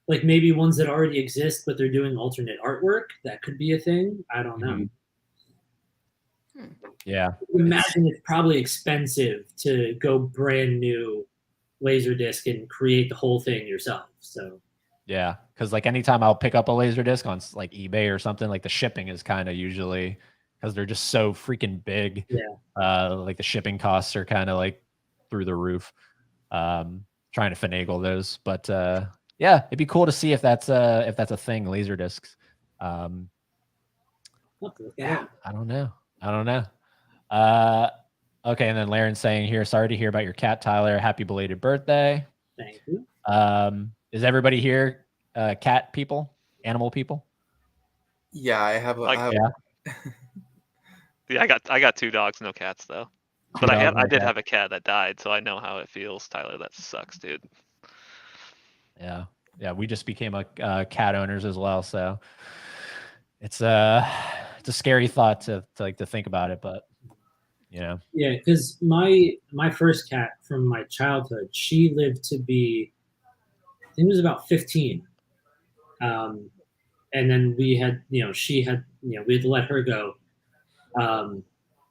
like maybe ones that already exist, but they're doing alternate artwork. That could be a thing. I don't know. Yeah. Imagine it's probably expensive to go brand new Laserdisc and create the whole thing yourself. So yeah, because like anytime I'll pick up a Laserdisc on like eBay or something, like the shipping is kind of usually because they're just so freaking big. Yeah. Like the shipping costs are kind of like through the roof. Trying to finagle those, but yeah, it'd be cool to see if that's a thing. Laserdiscs. Yeah, I don't know. Okay, and then Laren's saying here, sorry to hear about your cat, Tyler. Happy belated birthday. Thank you. Is everybody here cat people, animal people? Yeah, I have. Yeah, I got 2 dogs, no cats though. But I did have a cat that died, so I know how it feels, Tyler. That sucks, dude. Yeah, we just became a cat owners as well, so it's a scary thought to think about it, but you know. Yeah, because my first cat from my childhood, she lived to be, I think it was about 15, and then we had, she had, we had to let her go.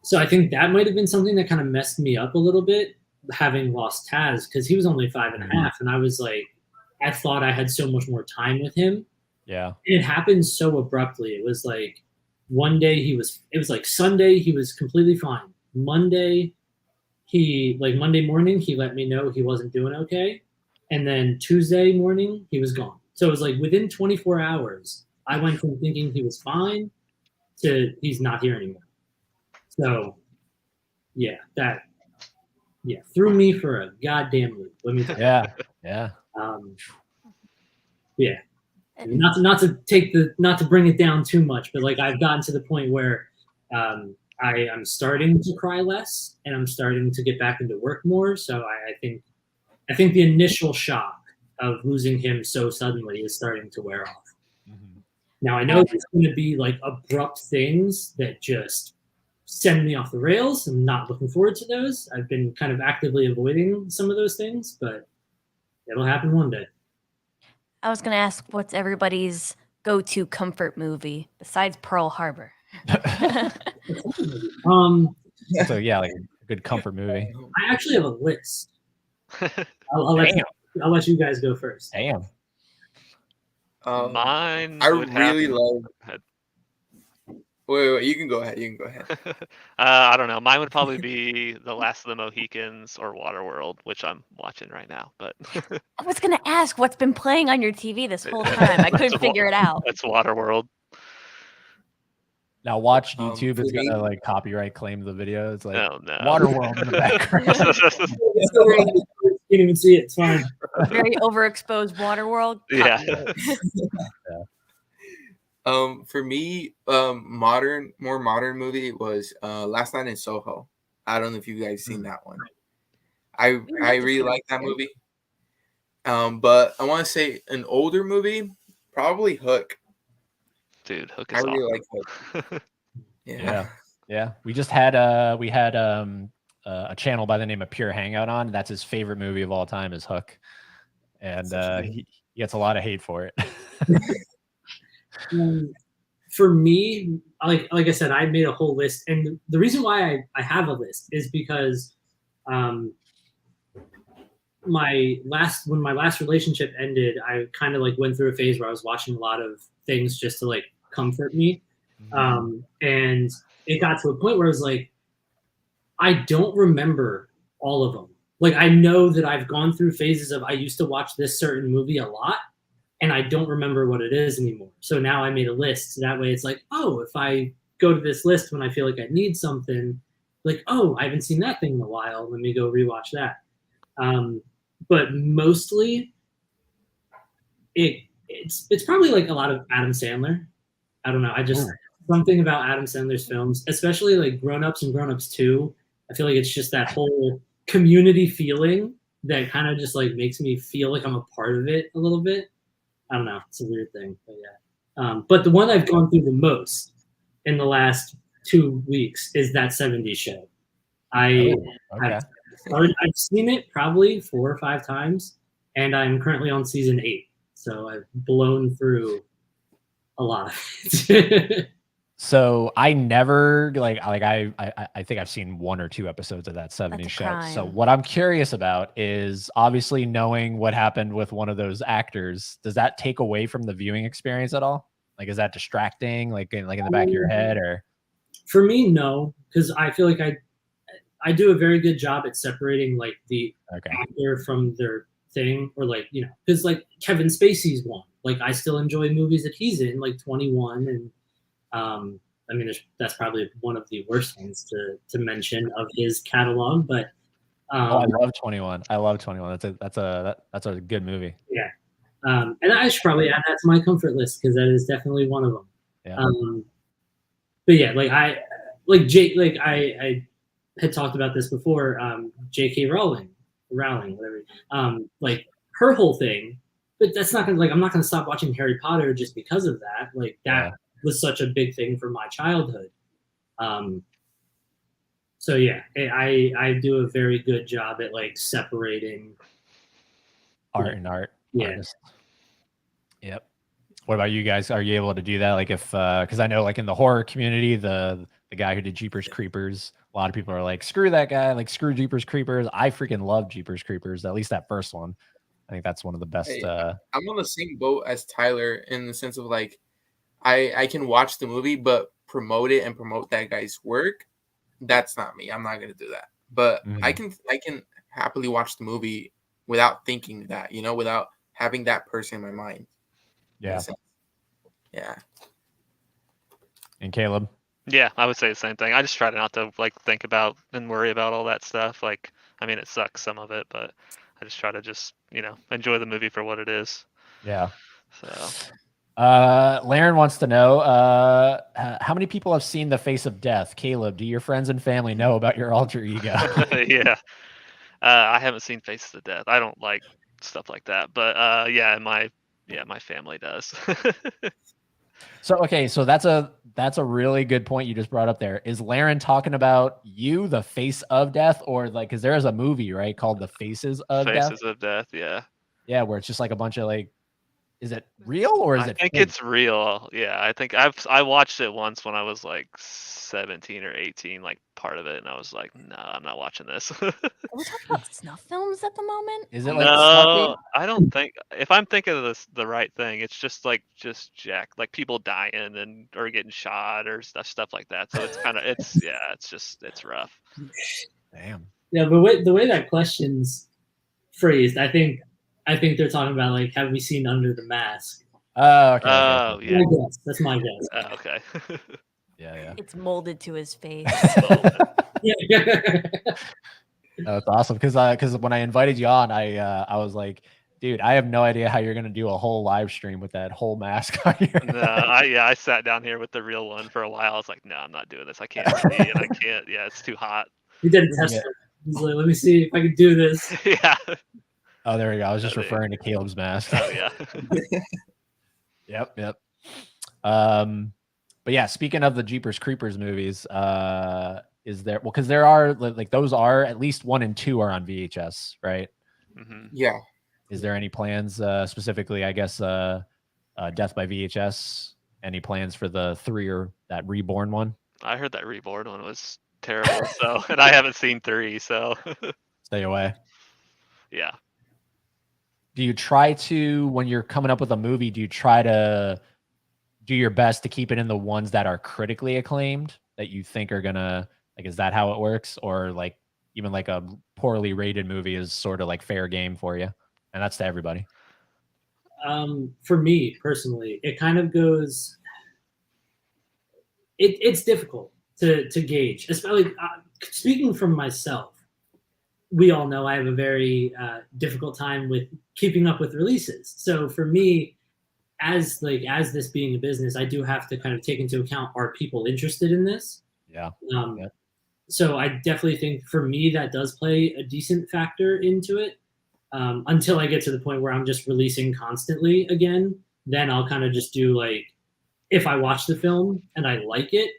So I think that might have been something that kind of messed me up a little bit having lost Taz, because he was only 5.5, and I was like, I thought I had so much more time with him. Yeah. And it happened so abruptly. It was like one day it was like Sunday, he was completely fine. Monday morning, he let me know he wasn't doing okay. And then Tuesday morning, he was gone. So it was like within 24 hours, I went from thinking he was fine to he's not here anymore. So yeah, threw me for a goddamn loop. Let me tell you. Yeah. Yeah. Not to bring it down too much, but like I've gotten to the point where I am starting to cry less, and I'm starting to get back into work more. So I think the initial shock of losing him so suddenly is starting to wear off. Mm-hmm. Now I know there's going to be like abrupt things that just send me off the rails. I'm not looking forward to those. I've been kind of actively avoiding some of those things, but it'll happen one day. I was gonna ask, what's everybody's go-to comfort movie besides Pearl Harbor? So yeah, like a good comfort movie. I actually have a list. I'll let you guys go first. Damn. Mine. I really love. Wait, you can go ahead. I don't know. Mine would probably be The Last of the Mohicans or Waterworld, which I'm watching right now. But I was gonna ask what's been playing on your TV this whole time. I couldn't figure it out. That's Waterworld. Now watch YouTube. It's gonna like copyright claim the video. It's like no. Waterworld in the background. You can't even see it. It's fine. Very overexposed Waterworld. Yeah. For me, more modern movie was Last Night in Soho. I don't know if you guys seen that one. I really like that movie. But I want to say an older movie, probably Hook. Dude, Hook is I really awesome. like Hook. Yeah. We just had a channel by the name of Pure Hangout on. That's his favorite movie of all time is Hook, and he gets a lot of hate for it. For me, like I said, I made a whole list, and the reason why I have a list is because when my last relationship ended, I kind of like went through a phase where I was watching a lot of things just to like comfort me, and it got to a point where I was like, I don't remember all of them. Like I know that I've gone through phases of I used to watch this certain movie a lot, and I don't remember what it is anymore. So now I made a list. So that way it's like, oh, if I go to this list when I feel like I need something, like, oh, I haven't seen that thing in a while. Let me go rewatch that. But mostly it's probably like a lot of Adam Sandler. I don't know. Something about Adam Sandler's films, especially like Grown Ups and Grown Ups 2. I feel like it's just that whole community feeling that kind of just like makes me feel like I'm a part of it a little bit. I don't know. It's a weird thing, but yeah. But the one I've gone through the most in the last 2 weeks is That 70s Show. I've seen it probably 4 or 5 times, and I'm currently on season 8. So I've blown through a lot of it. So I never I think I've seen 1 or 2 episodes of That 70s Show. Crime. So what I'm curious about is obviously knowing what happened with one of those actors. Does that take away from the viewing experience at all? Like, is that distracting? Like in the back of your head, or? For me, no, because I feel like I do a very good job at separating like the actor from their thing, or like, you know, because like Kevin Spacey's one. Like I still enjoy movies that he's in, like 21 and. I mean, that's probably one of the worst ones to mention of his catalog, but I love 21. That's a good movie. Yeah, and I should probably add that to my comfort list because that is definitely one of them. Yeah. But yeah, I had talked about this before. J.K. Rowling, whatever. Like her whole thing, but that's not gonna I'm not gonna stop watching Harry Potter just because of that. Like that. Yeah. Was such a big thing for my childhood. So yeah, I do a very good job at like separating art and art. Yeah. Artists. Yep. What about you guys? Are you able to do that? Like if, because I know like in the horror community, the guy who did Jeepers Creepers, a lot of people are like, screw that guy, like screw Jeepers Creepers. I freaking love Jeepers Creepers, at least that first one. I think that's one of the best. Hey, I'm on the same boat as Tyler in the sense of like, I can watch the movie, but promote it and promote that guy's work. That's not me. I'm not gonna do that. But I can happily watch the movie without thinking that, without having that person in my mind. Yeah. Yeah. And Caleb? Yeah, I would say the same thing. I just try not to like think about and worry about all that stuff. Like, I mean, it sucks some of it, but I just try to just, enjoy the movie for what it is. Yeah. So, Laren wants to know, how many people have seen The Face of Death? Caleb, do your friends and family know about your alter ego? yeah. I haven't seen Faces of Death. I don't like stuff like that, but yeah, my family does. So okay, so that's a really good point you just brought up there. Is Laren talking about you, The Face of Death, or like, because there is a movie, right, called The Faces of Death? Faces of Death, yeah. Yeah, where it's just like a bunch of like, is it real or is it? I think fake? it's real. Yeah, I think I watched it once when I was like 17 or 18, like part of it, and I was like, no, I'm not watching this. Are we talking about snuff films at the moment? Is it like No, I don't think. If I'm thinking of this the right thing, it's just Jack, like people dying and or getting shot or stuff like that. So it's kind of it's rough. Damn. Yeah, but the way that question's phrased, I think they're talking about like, have we seen Under the Mask? Oh, okay. Oh, yeah. That's my guess. Oh, okay. Yeah. It's molded to his face. Yeah. That's awesome because when I invited you on, I was like, dude, I have no idea how you're gonna do a whole live stream with that whole mask on your No, I sat down here with the real one for a while. I was like, no, I'm not doing this. I can't see and I can't. Yeah, it's too hot. He did a test. Yeah. He's like, let me see if I can do this. Yeah. Oh, there we go. I was just referring to Caleb's mask. Oh yeah. Yep. But yeah, speaking of the Jeepers Creepers movies, is there, well, because there are like those are at least 1 and 2 are on VHS, right? Mm-hmm. Yeah. Is there any plans specifically, I guess, Death by VHS? Any plans for the 3 or that Reborn one? I heard that Reborn one was terrible, so and I haven't seen 3, so Stay away. Yeah. Do you try to, when you're coming up with a movie, do you try to do your best to keep it in the ones that are critically acclaimed that you think are gonna, like, is that how it works? Or like even like a poorly rated movie is sort of like fair game for you? And that's to everybody. For me personally, it kind of goes. It's difficult to gauge, especially speaking from myself. We all know I have a very difficult time with keeping up with releases. So for me, as this being a business, I do have to kind of take into account, are people interested in this? Yeah. So I definitely think for me that does play a decent factor into it. Until I get to the point where I'm just releasing constantly again, then I'll kind of just do like, if I watch the film and I like it,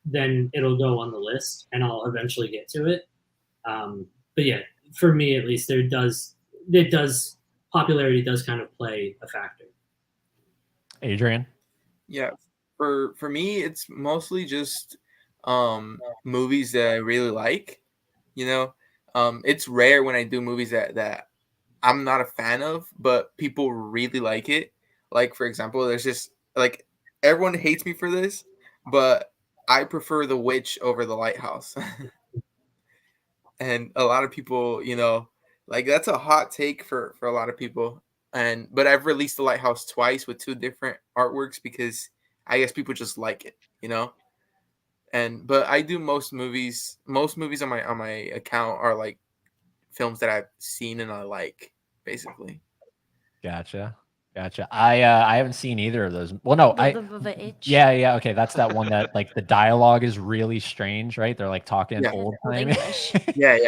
then it'll go on the list and I'll eventually get to it. But yeah, for me at least, popularity does kind of play a factor. Adrian? Yeah. For me, it's mostly just movies that I really like. It's rare when I do movies that I'm not a fan of, but people really like it. Like, for example, there's just like, everyone hates me for this, but I prefer The Witch over The Lighthouse. And a lot of people, like, that's a hot take for a lot of people. But I've released The Lighthouse twice with 2 different artworks because I guess people just like it, but I do most movies on my account are like films that I've seen and I like, basically. Gotcha. I haven't seen either of those. Well, no, yeah. Okay, that's that one that like the dialogue is really strange, right? They're like talking old time English. Yeah.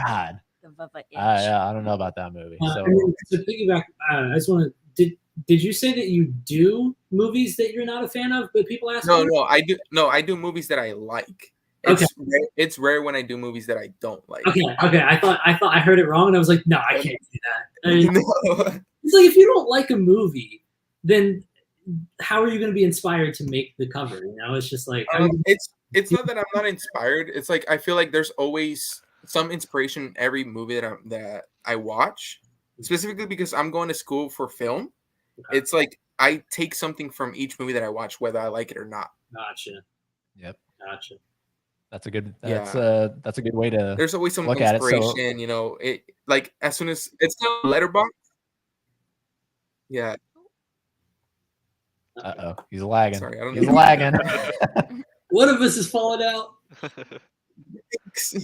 God. Yeah. I don't know about that movie. So to piggyback, I just want to. Did you say that you do movies that you're not a fan of, but people ask? No, I do movies that I like. It's rare when I do movies that I don't like. Okay. I thought I heard it wrong, and I was like, no, I can't do that. I mean, No. it's like, if you don't like a movie, then how are you going to be inspired to make the cover? You know, it's just like it's not that I'm not inspired. It's like I feel like there's always some inspiration in every movie that I watch, specifically because I'm going to school for film. Okay. It's like I take something from each movie that I watch, whether I like it or not. Gotcha. Yep. Gotcha. That's a good. Yeah. That's a good way to. There's always some look at it. inspiration. So, You know, it like as soon as it's kind of letterbox. Yeah. oh, he's lagging. Sorry, I don't He's know. lagging. One of us is falling out. All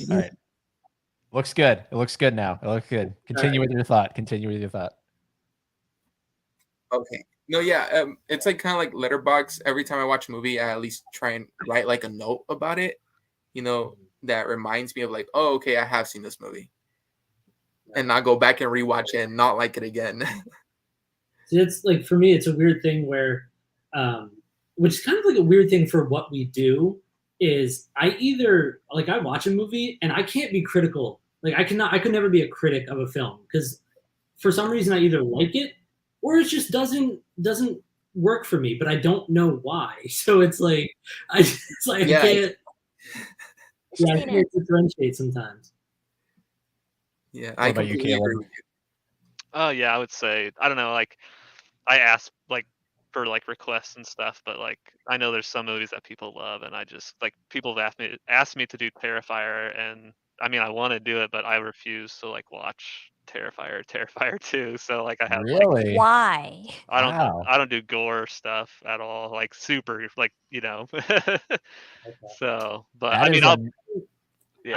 right. Looks good. It looks good now. It looks good. Continue with your thought. Continue with your thought. Okay. No, yeah. It's like kind of like letterbox. Every time I watch a movie, I at least try and write like a note about it. You know, that reminds me of like, oh, okay, I have seen this movie, and not go back and rewatch it and not like it again. See, it's like for me, it's a weird thing where, which is kind of like a weird thing for what we do. Is I either like I watch a movie and I can't be critical. Like I could never be a critic of a film because for some reason I either like it or it just doesn't work for me, but I don't know why. So it's like I can't. Yeah, I can't differentiate sometimes. Yeah, What I about you, completely agree Caleb? with you. Oh yeah, I would say I don't know. Like I asked like for like requests and stuff, but like I know there's some movies that people love, and I just like people have asked me to do Terrifier, and I mean I want to do it, but I refuse to like watch Terrifier 2. So like I have like Really? Why? Wow. I don't do gore stuff at all, like super like you know. So, but That I is mean like,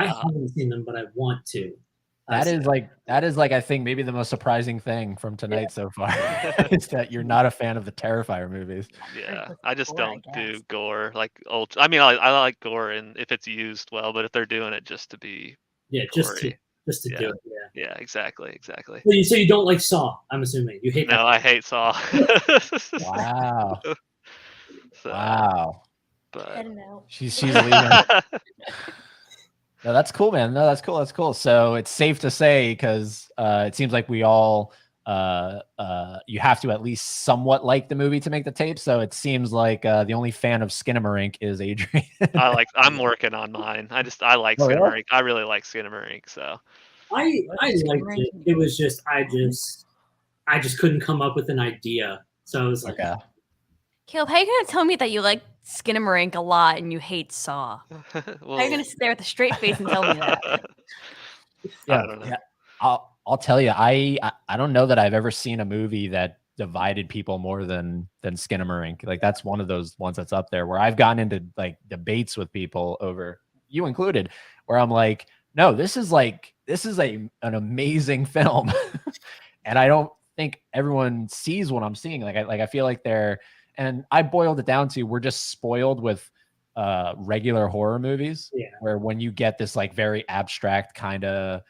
I yeah. haven't seen them, but I want to. that is like I think maybe the most surprising thing from tonight so far is that you're not a fan of the Terrifier movies. Yeah, I just Gore, I don't do guess. gore like ultra. I mean, I like gore and if it's used well, but if they're doing it just to be just to gory, do Yeah. it. Yeah. yeah, exactly. So you don't like Saw? I'm assuming you hate that. No, I hate Saw. Wow. So, Wow. but Heading out. She's leaving. No, that's cool, man. No, that's cool. That's cool. So it's safe to say, because it seems like we all you have to at least somewhat like the movie to make the tape. So it seems like the only fan of Skinamarink is Adrian. I'm working on mine. I like Oh, really? Skinamarink. I really like Skinamarink. So I liked it. It was just I just couldn't come up with an idea. So I was like, Okay. Caleb, how are you gonna tell me that you like Skinamarink a lot and you hate Saw? How are you gonna sit there with a straight face and tell me that? Yeah, I don't know. yeah. I'll tell you, I don't know that I've ever seen a movie that divided people more than Skinamarink. Like that's one of those ones that's up there where I've gotten into like debates with people over, you included, where I'm like, no, this is an amazing film, and I don't think everyone sees what I'm seeing. I feel like and I boiled it down to we're just spoiled with regular horror movies, where when you get this like very abstract kind of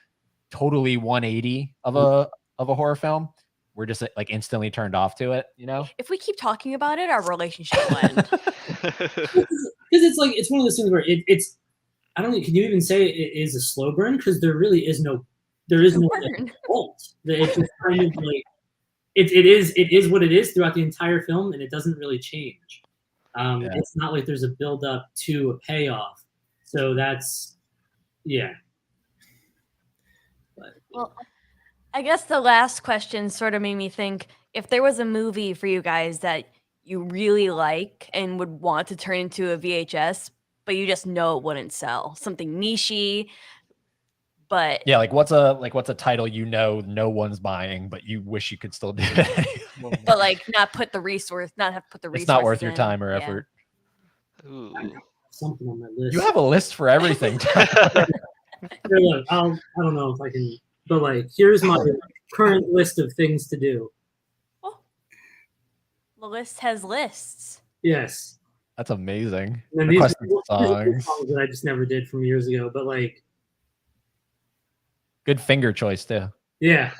totally 180 of a horror film, we're just like instantly turned off to it, you know? If we keep talking about it, our relationship will end. because it's one of those things where it's I don't know, can you even say it is a slow burn? Because there is no fault. It's just kind of like it is what it is throughout the entire film, and it doesn't really change. It's not like there's a build up to a payoff. So that's Well, I guess the last question sort of made me think, if there was a movie for you guys that you really like and would want to turn into a VHS, but you just know it wouldn't sell, something nichey, but Yeah, like what's a title no one's buying, but you wish you could still do it. but like not have to put the resources. It's not worth your in. time or Yeah. effort. Ooh. something on my list. You have a list for everything. Here, look, I don't know if I can, but like here's my current list of things to do. Oh, the list has lists. Yes. That's amazing. And these Requested are songs. that I just never did from years ago, but like Good finger choice too. yeah.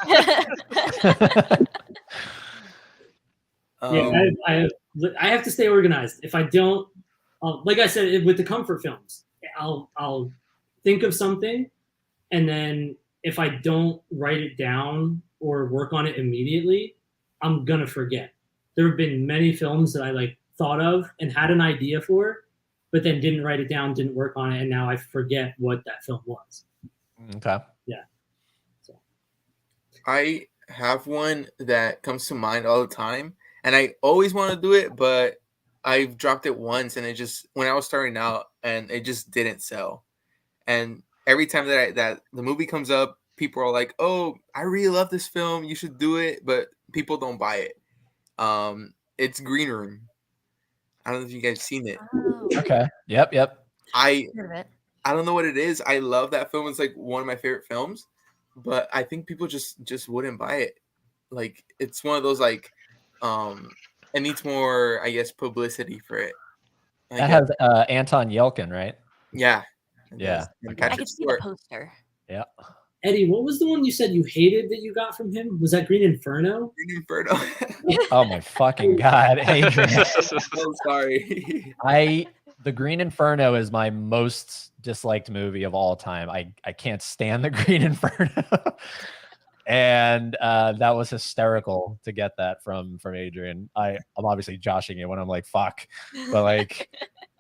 I have to stay organized. If I don't, like I said, with the comfort films, I'll think of something, and then if I don't write it down or work on it immediately, I'm gonna forget. there have been many films that I like thought of and had an idea for, but then didn't write it down, didn't work on it, and now I forget what that film was. Okay. Yeah. So. I have one that comes to mind all the time, and I always want to do it, but I've dropped it once, and it just when I was starting out, and it just didn't sell. And every time that the movie comes up, people are like, "Oh, I really love this film. You should do it," but people don't buy it. It's Green Room. I don't know if you guys seen it. Oh, Okay. Yep. I heard of it. I don't know what it is. I love that film. It's like one of my favorite films, but I think people just wouldn't buy it. Like it's one of those like, it needs more, I guess, publicity for it. That has Anton Yelkin, right? Yeah. Yeah. And Okay. I Patrick could see Stewart. the poster. Yeah. Eddie, what was the one you said you hated that you got from him? Was that Green Inferno? Green Inferno. Oh my fucking God, Adrian. I'm sorry. The Green Inferno is my most disliked movie of all time. I can't stand the Green Inferno. And that was hysterical to get that from Adrian. I'm obviously joshing it when I'm like, fuck. But like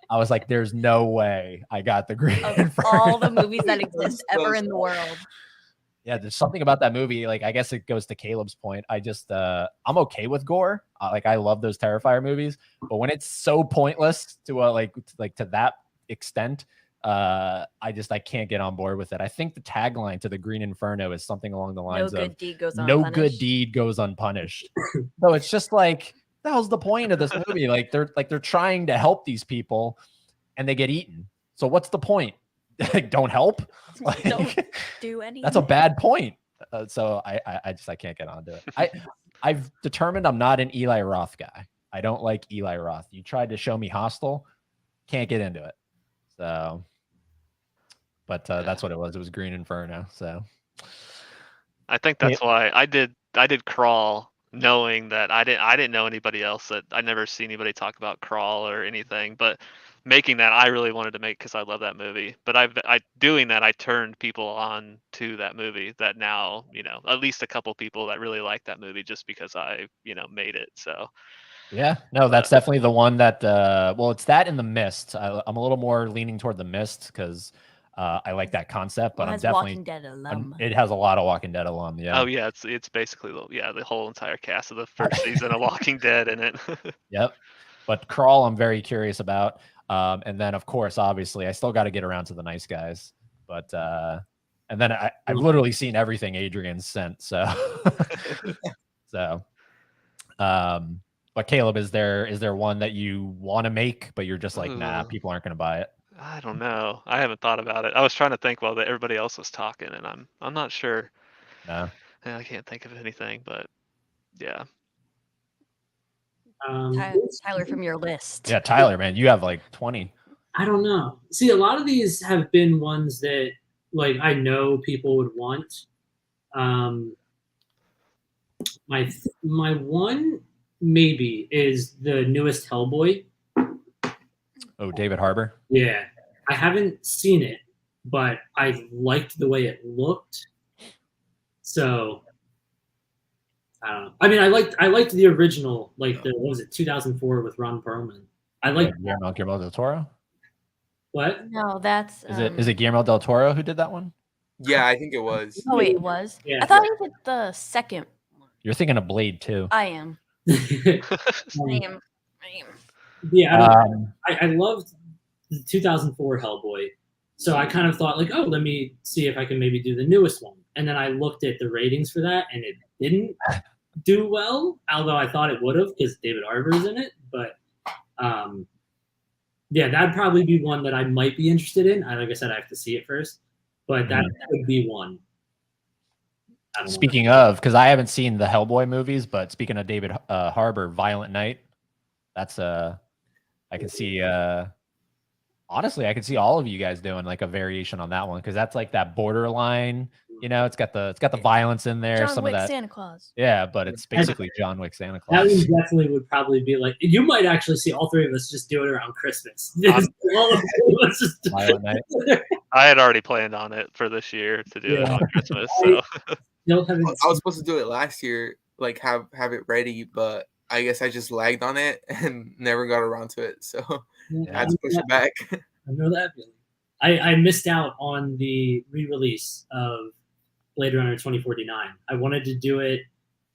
I was like, there's no way I got the Green Of Inferno. all the movies that exist ever in the world. Yeah, there's something about that movie. Like, I guess it goes to Caleb's point. I just, I'm okay with gore. Like, I love those Terrifier movies, but when it's so pointless to like to that extent, I can't get on board with it. I think the tagline to the Green Inferno is something along the lines No of good deed goes "No unpunished." good deed goes unpunished." So it's just like, that was the point of this movie. Like they're trying to help these people, and they get eaten. So what's the point? Like, don't help. Like, Don't do anything. that's a bad point. So I can't get onto it. I've determined I'm not an Eli Roth guy. I don't like Eli Roth. You tried to show me Hostel, can't get into it. So, but that's what it was. It was Green Inferno. So, I think that's why I did Crawl, knowing that I didn't know anybody else, that I never see anybody talk about Crawl or anything, but making that I really wanted to make because I love that movie. But doing that, I turned people on to that movie that now, at least a couple people that really like that movie just because I, made it. So yeah, no, that's definitely the one that, well, it's that in The Mist. I'm a little more leaning toward The Mist because I like that concept, but I'm definitely Walking Dead alum. it has a lot of Walking Dead alum. Yeah. Oh yeah, it's basically the whole entire cast of the first season of Walking Dead in it. Yep. But Crawl, I'm very curious about. And then, of course, obviously, I still got to get around to The Nice Guys. But and then I've literally seen everything Adrian sent. So, but Caleb, is there one that you want to make, but you're just like, nah, people aren't going to buy it? I don't know. I haven't thought about it. I was trying to think while everybody else was talking, and I'm not sure. No. I can't think of anything, but yeah. Tyler, from your list. Yeah, Tyler, man, you have like 20. I don't know. See, a lot of these have been ones that like I know people would want. My one maybe is the newest Hellboy. Oh, David Harbour. Yeah, I haven't seen it, but I liked the way it looked. So I don't know. I mean, I liked the original, like the what was it, 2004 with Ron Perlman. I like Guillermo del Toro. What? No, that's Is it Guillermo del Toro who did that one? Yeah, I think it was. Oh wait, it was. Yeah. I thought it was the second one. You're thinking of Blade 2. I am. I am. Yeah, I loved the 2004 Hellboy, so I kind of thought like, oh, let me see if I can maybe do the newest one. And then I looked at the ratings for that, and it didn't do well, although I thought it would have because David Harbour is in it. But yeah, that'd probably be one that I might be interested in. Like I said, I have to see it first, but that would be one. Speaking of, because I haven't seen the Hellboy movies, but speaking of David Harbour, Violent Night, that's I can see. Honestly, I could see all of you guys doing like a variation on that one because that's like that borderline. It's got the violence in there. John some Wick, of that, Santa Claus. yeah, but it's basically John Wick, Santa That Claus. one definitely would probably be like, you might actually see all three of us just do it around Christmas. All of us just Violent Night. I had already planned on it for this year to do it on Christmas. So I was supposed to do it last year, like have it ready, but I guess I just lagged on it and never got around to it. So I had to push it back. I know that feeling. I missed out on the re-release of Blade Runner 2049. I wanted to do it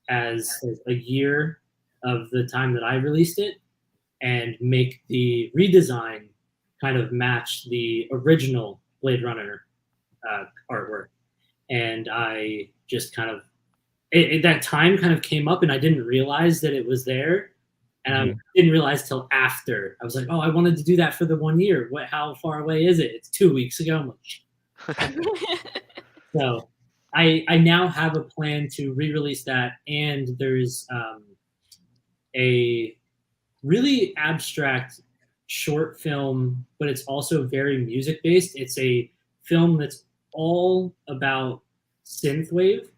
as a year of the time that I released it and make the redesign kind of match the original Blade Runner artwork. And I just kind of, that time kind of came up and I didn't realize that it was there. And I didn't realize till after. I was like, oh, I wanted to do that for the 1 year. How far away is it? It's 2 weeks ago. I'm like, so I now have a plan to re-release that. And there's a really abstract short film, but it's also very music based. It's a film that's all about synthwave,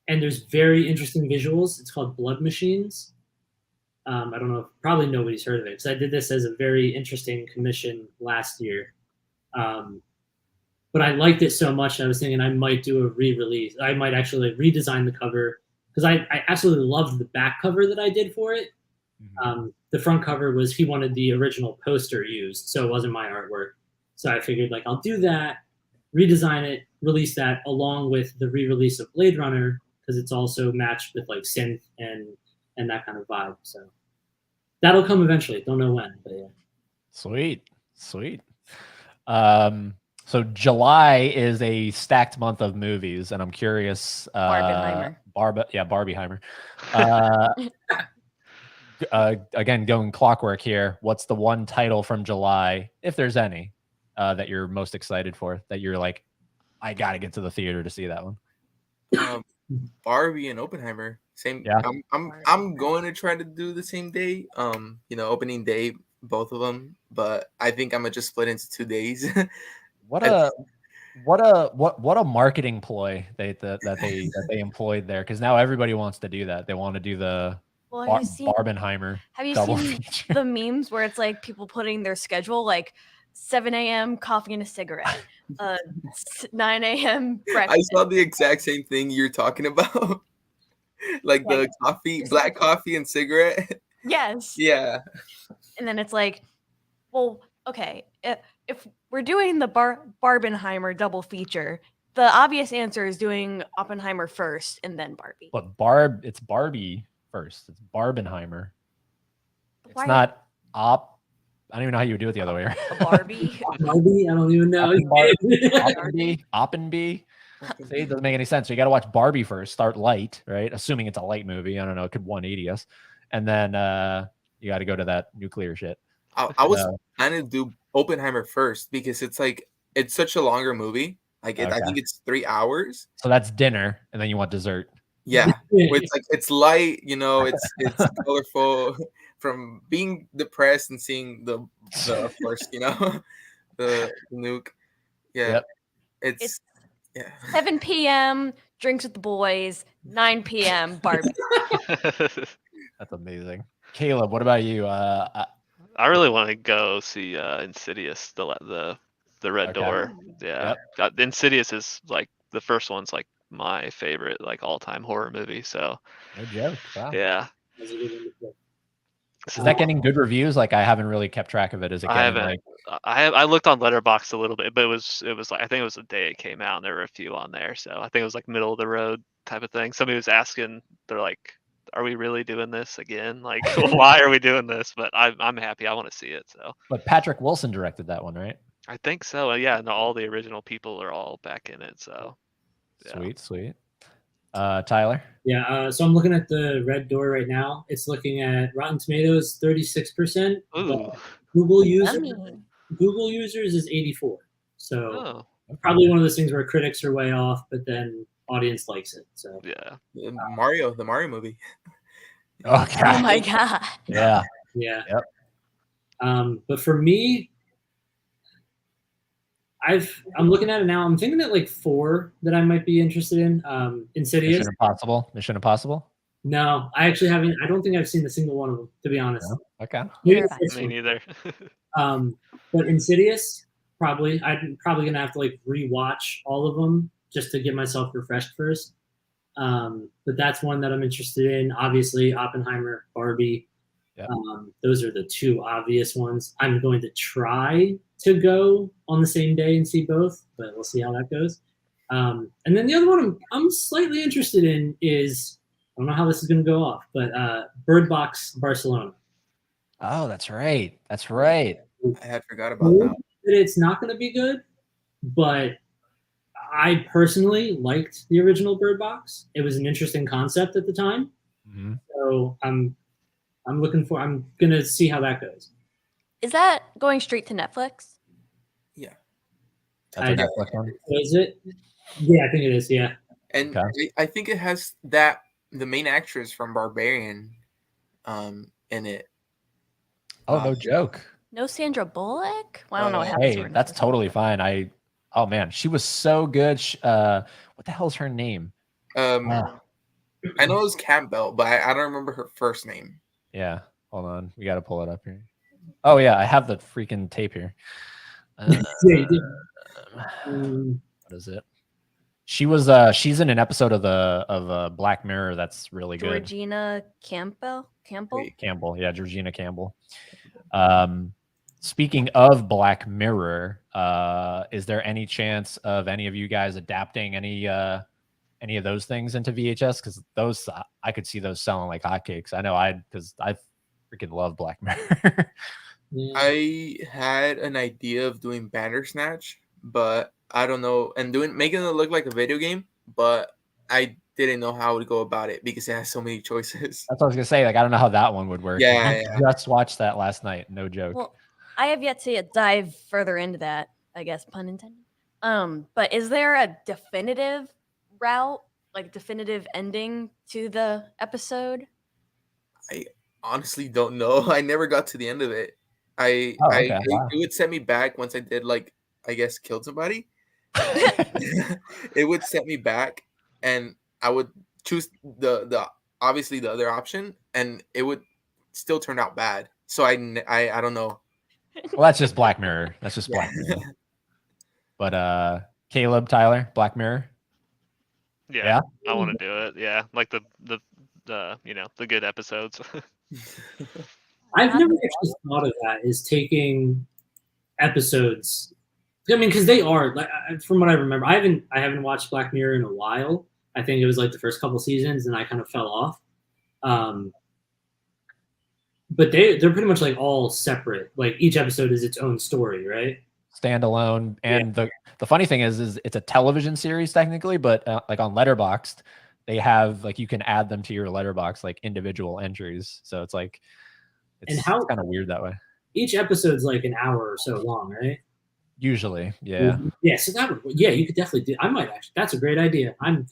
and there's very interesting visuals. It's called Blood Machines. I don't know, probably nobody's heard of it because I did this as a very interesting commission last year. But I liked it so much, I was thinking I might do a re-release. I might actually redesign the cover because I absolutely loved the back cover that I did for it. The front cover was he wanted the original poster used, so it wasn't my artwork. So I figured like I'll do that, redesign it, release that along with the re-release of Blade Runner because it's also matched with like synth and that kind of vibe. So that'll come eventually. Don't know when, but yeah. Sweet. So July is a stacked month of movies, and I'm curious. Barbenheimer. Barbenheimer. Again, going clockwork here. What's the one title from July, if there's any, that you're most excited for? That you're like, I gotta get to the theater to see that one. Barbie and Oppenheimer. Same. Yeah. I'm going to try to do the same day. Opening day, both of them. But I think I'm gonna just split into 2 days. What a marketing ploy that they employed there, because now everybody wants to do that. They want to do the Barbenheimer. Have you seen the memes where it's like people putting their schedule like 7 a.m. coffee and a cigarette, 9 a.m. breakfast? I saw the exact same thing you're talking about. Like the coffee, black coffee and cigarette. Yes. Yeah. And then it's like, well, okay, if we're doing the Barbenheimer double feature, the obvious answer is doing Oppenheimer first and then Barbie. But it's Barbie first. It's Barbenheimer. It's not I don't even know how you would do it the other way around. Barbie? Barbie? I don't even know. Oppenbee? See, it doesn't make any sense. So you got to watch Barbie first, start light, right? Assuming it's a light movie. I don't know. It could 180 us. And then you got to go to that nuclear shit. I was trying to do Oppenheimer first because it's such a longer movie. Like I think it's 3 hours. So that's dinner, and then you want dessert. Yeah, it's light. It's colorful. From being depressed and seeing the first, the nuke. Yeah, yep. It's 7 p.m. drinks with the boys. 9 p.m. Barbie. That's amazing. Caleb, what about you? I really want to go see Insidious, the Red Door. Yeah, Insidious is like the first one's like my favorite like all-time horror movie. So no joke. Wow. Yeah. Is that getting good reviews? Like I haven't really kept track of it. Is it getting like? I looked on Letterboxd a little bit, but it was like I think it was the day it came out, and there were a few on there. So I think it was like middle of the road type of thing. Somebody was asking, they're like, "Are we really doing this again? Like, why are we doing this?" But I'm happy. I want to see it. So. But Patrick Wilson directed that one, right? I think so. Yeah, and all the original people are all back in it. So. Yeah. Sweet. Tyler? Yeah, so I'm looking at the Red Door right now. It's looking at Rotten Tomatoes 36%. Google users is 84. So probably one of those things where critics are way off, but then audience likes it. So yeah, the Mario movie. Oh my god. Yeah. Yep. But for me, I'm looking at it now. I'm thinking that like 4 that I might be interested in. Insidious. Mission Impossible. No, I actually haven't. I don't think I've seen a single one of them, to be honest. No? Okay. Me neither. But Insidious, I'm probably gonna have to like rewatch all of them just to get myself refreshed first. But that's one that I'm interested in. Obviously, Oppenheimer, Barbie. Yep. Those are the two obvious ones. I'm going to try to go on the same day and see both, but we'll see how that goes. And then the other one I'm slightly interested in is, I don't know how this is going to go off, but Bird Box Barcelona. Oh, that's right. That's right. I had forgot about that. It's not going to be good, but I personally liked the original Bird Box. It was an interesting concept at the time. Mhm. So I'm gonna see how that goes. Is that going straight to Netflix? Yeah. That's a Netflix one. Is it? Yeah, I think it is. Yeah. And Okay. I think it has the main actress from Barbarian in it. Oh, no joke. No Sandra Bullock? Well, I don't know what Oh, happens. Hey, that's totally fine. Oh man, she was so good. What the hell's her name? I know it was Campbell, but I don't remember her first name. Yeah, hold on. We got to pull it up here. Oh yeah, I have the freaking tape here. Yeah, you did. What is it? She's in an episode of Black Mirror that's really good. Georgina Campbell? Campbell, yeah, Georgina Campbell. Speaking of Black Mirror, is there any chance of any of you guys adapting any of those things into VHS? Because those, I could see those selling like hotcakes. I know because I freaking love Black Mirror. I had an idea of doing Bandersnatch, but I don't know, and making it look like a video game, but I didn't know how to go about it because it has so many choices. That's what I was gonna say. Like, I don't know how that one would work. Yeah. I just watched that last night. No joke. Well, I have yet to dive further into that, I guess, pun intended. But is there a definitive route, like definitive ending to the episode? I honestly don't know. I never got to the end of it. Wow. It would set me back once I did, like, I guess, killed somebody. It would set me back, and I would choose the obviously the other option, and it would still turn out bad. So I don't know. Well, that's just Black Mirror. That's just Black Mirror. But Caleb, Tyler, Black Mirror. Yeah, I want to do it. Yeah, like the the good episodes. I've never actually thought of that, is taking episodes. I mean, because they are, like, from what I remember, I haven't watched Black Mirror in a while. I think it was like the first couple seasons, and I kind of fell off. But they're pretty much like all separate. Like each episode is its own story, right? Standalone. And the funny thing is it's a television series technically, but like on Letterboxd, they have, like, you can add them to your Letterboxd, like individual entries. So it's like, it's kind of weird that way. Each episode's like an hour or so long, right? Usually, yeah. Yeah, so you could definitely do. I might actually. That's a great idea. Put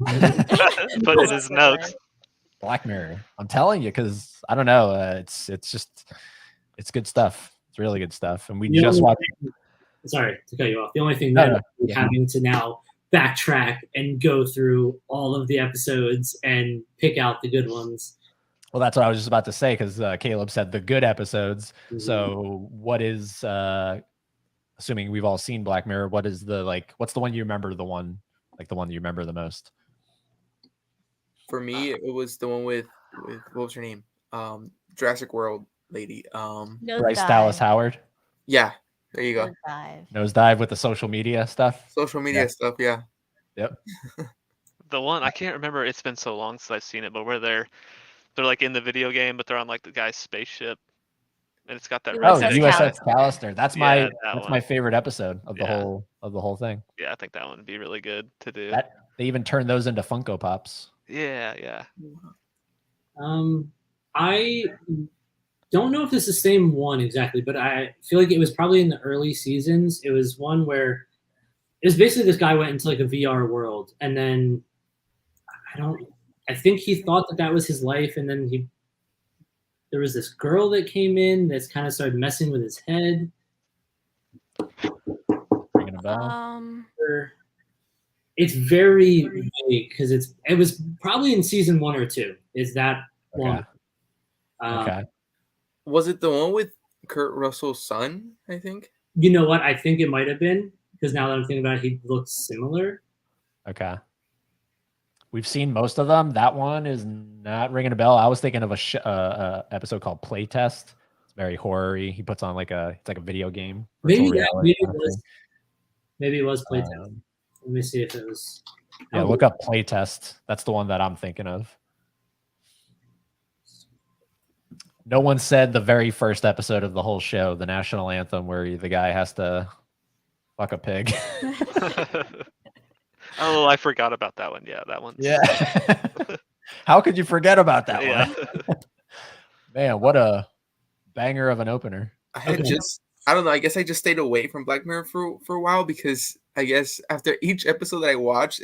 it as notes. Black Mirror. I'm telling you, because I don't know. It's good stuff. It's really good stuff. And we just watched. Sorry to cut you off. The only thing that having to now backtrack and go through all of the episodes and pick out the good ones. Well, that's what I was just about to say, because Caleb said the good episodes. Mm-hmm. So what is, assuming we've all seen Black Mirror, what's the one you remember, the one you remember the most? For me, it was the one with what was her name? Jurassic World lady. Bryce Dallas Howard. Yeah, there you go. Nosedive with the social media stuff. Social media stuff, yeah. Yep. The one, I can't remember. It's been so long since I've seen it, but where they're like in the video game, but they're on like the guy's spaceship, and it's got that. USS Callister. That's my favorite episode of the whole thing. Yeah, I think that one would be really good to do. They even turn those into Funko Pops. Yeah. I don't know if it's the same one exactly, but I feel like it was probably in the early seasons. It was one where it was basically this guy went into like a VR world, and then I think he thought that was his life, and then there was this girl that came in that's kind of started messing with his head. Ringing a bell. It's very vague because it was probably in season 1 or 2. Is that one? Okay. Was it the one with Kurt Russell's son? I think. You know what? I think it might have been, because now that I'm thinking about it, he looks similar. Okay. we've seen most of them. That one is not ringing a bell. I was thinking of a episode called Playtest. It's very horror-y. He puts on it's like a video game. Maybe virtual reality kind of thing. Maybe it was Playtest. Let me see if it was. Yeah, look up Playtest. That's the one that I'm thinking of. No one said the very first episode of the whole show, the national anthem, where the guy has to fuck a pig. Oh, I forgot about that one. Yeah, that one. Yeah. How could you forget about that one? Man, what a banger of an opener. I don't know. I guess I just stayed away from Black Mirror for a while because I guess after each episode that I watched,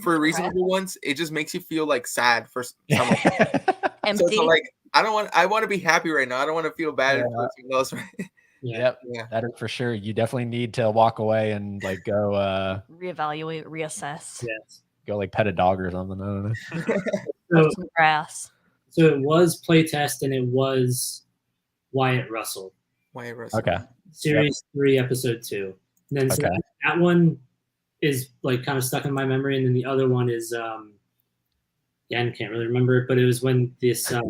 for reasonable ones, it just makes you feel like sad for some. Empty. So like I want to be happy right now. I don't want to feel bad for someone else. Right? Yeah, that is for sure. You definitely need to walk away and like go reevaluate, reassess. Yes. Go like pet a dog or something. I don't know. Some grass. So it was Playtest and it was Wyatt Russell. Okay. Series 3, episode 2. And then so that one is like kind of stuck in my memory, and then the other one is I can't really remember it, but it was when this there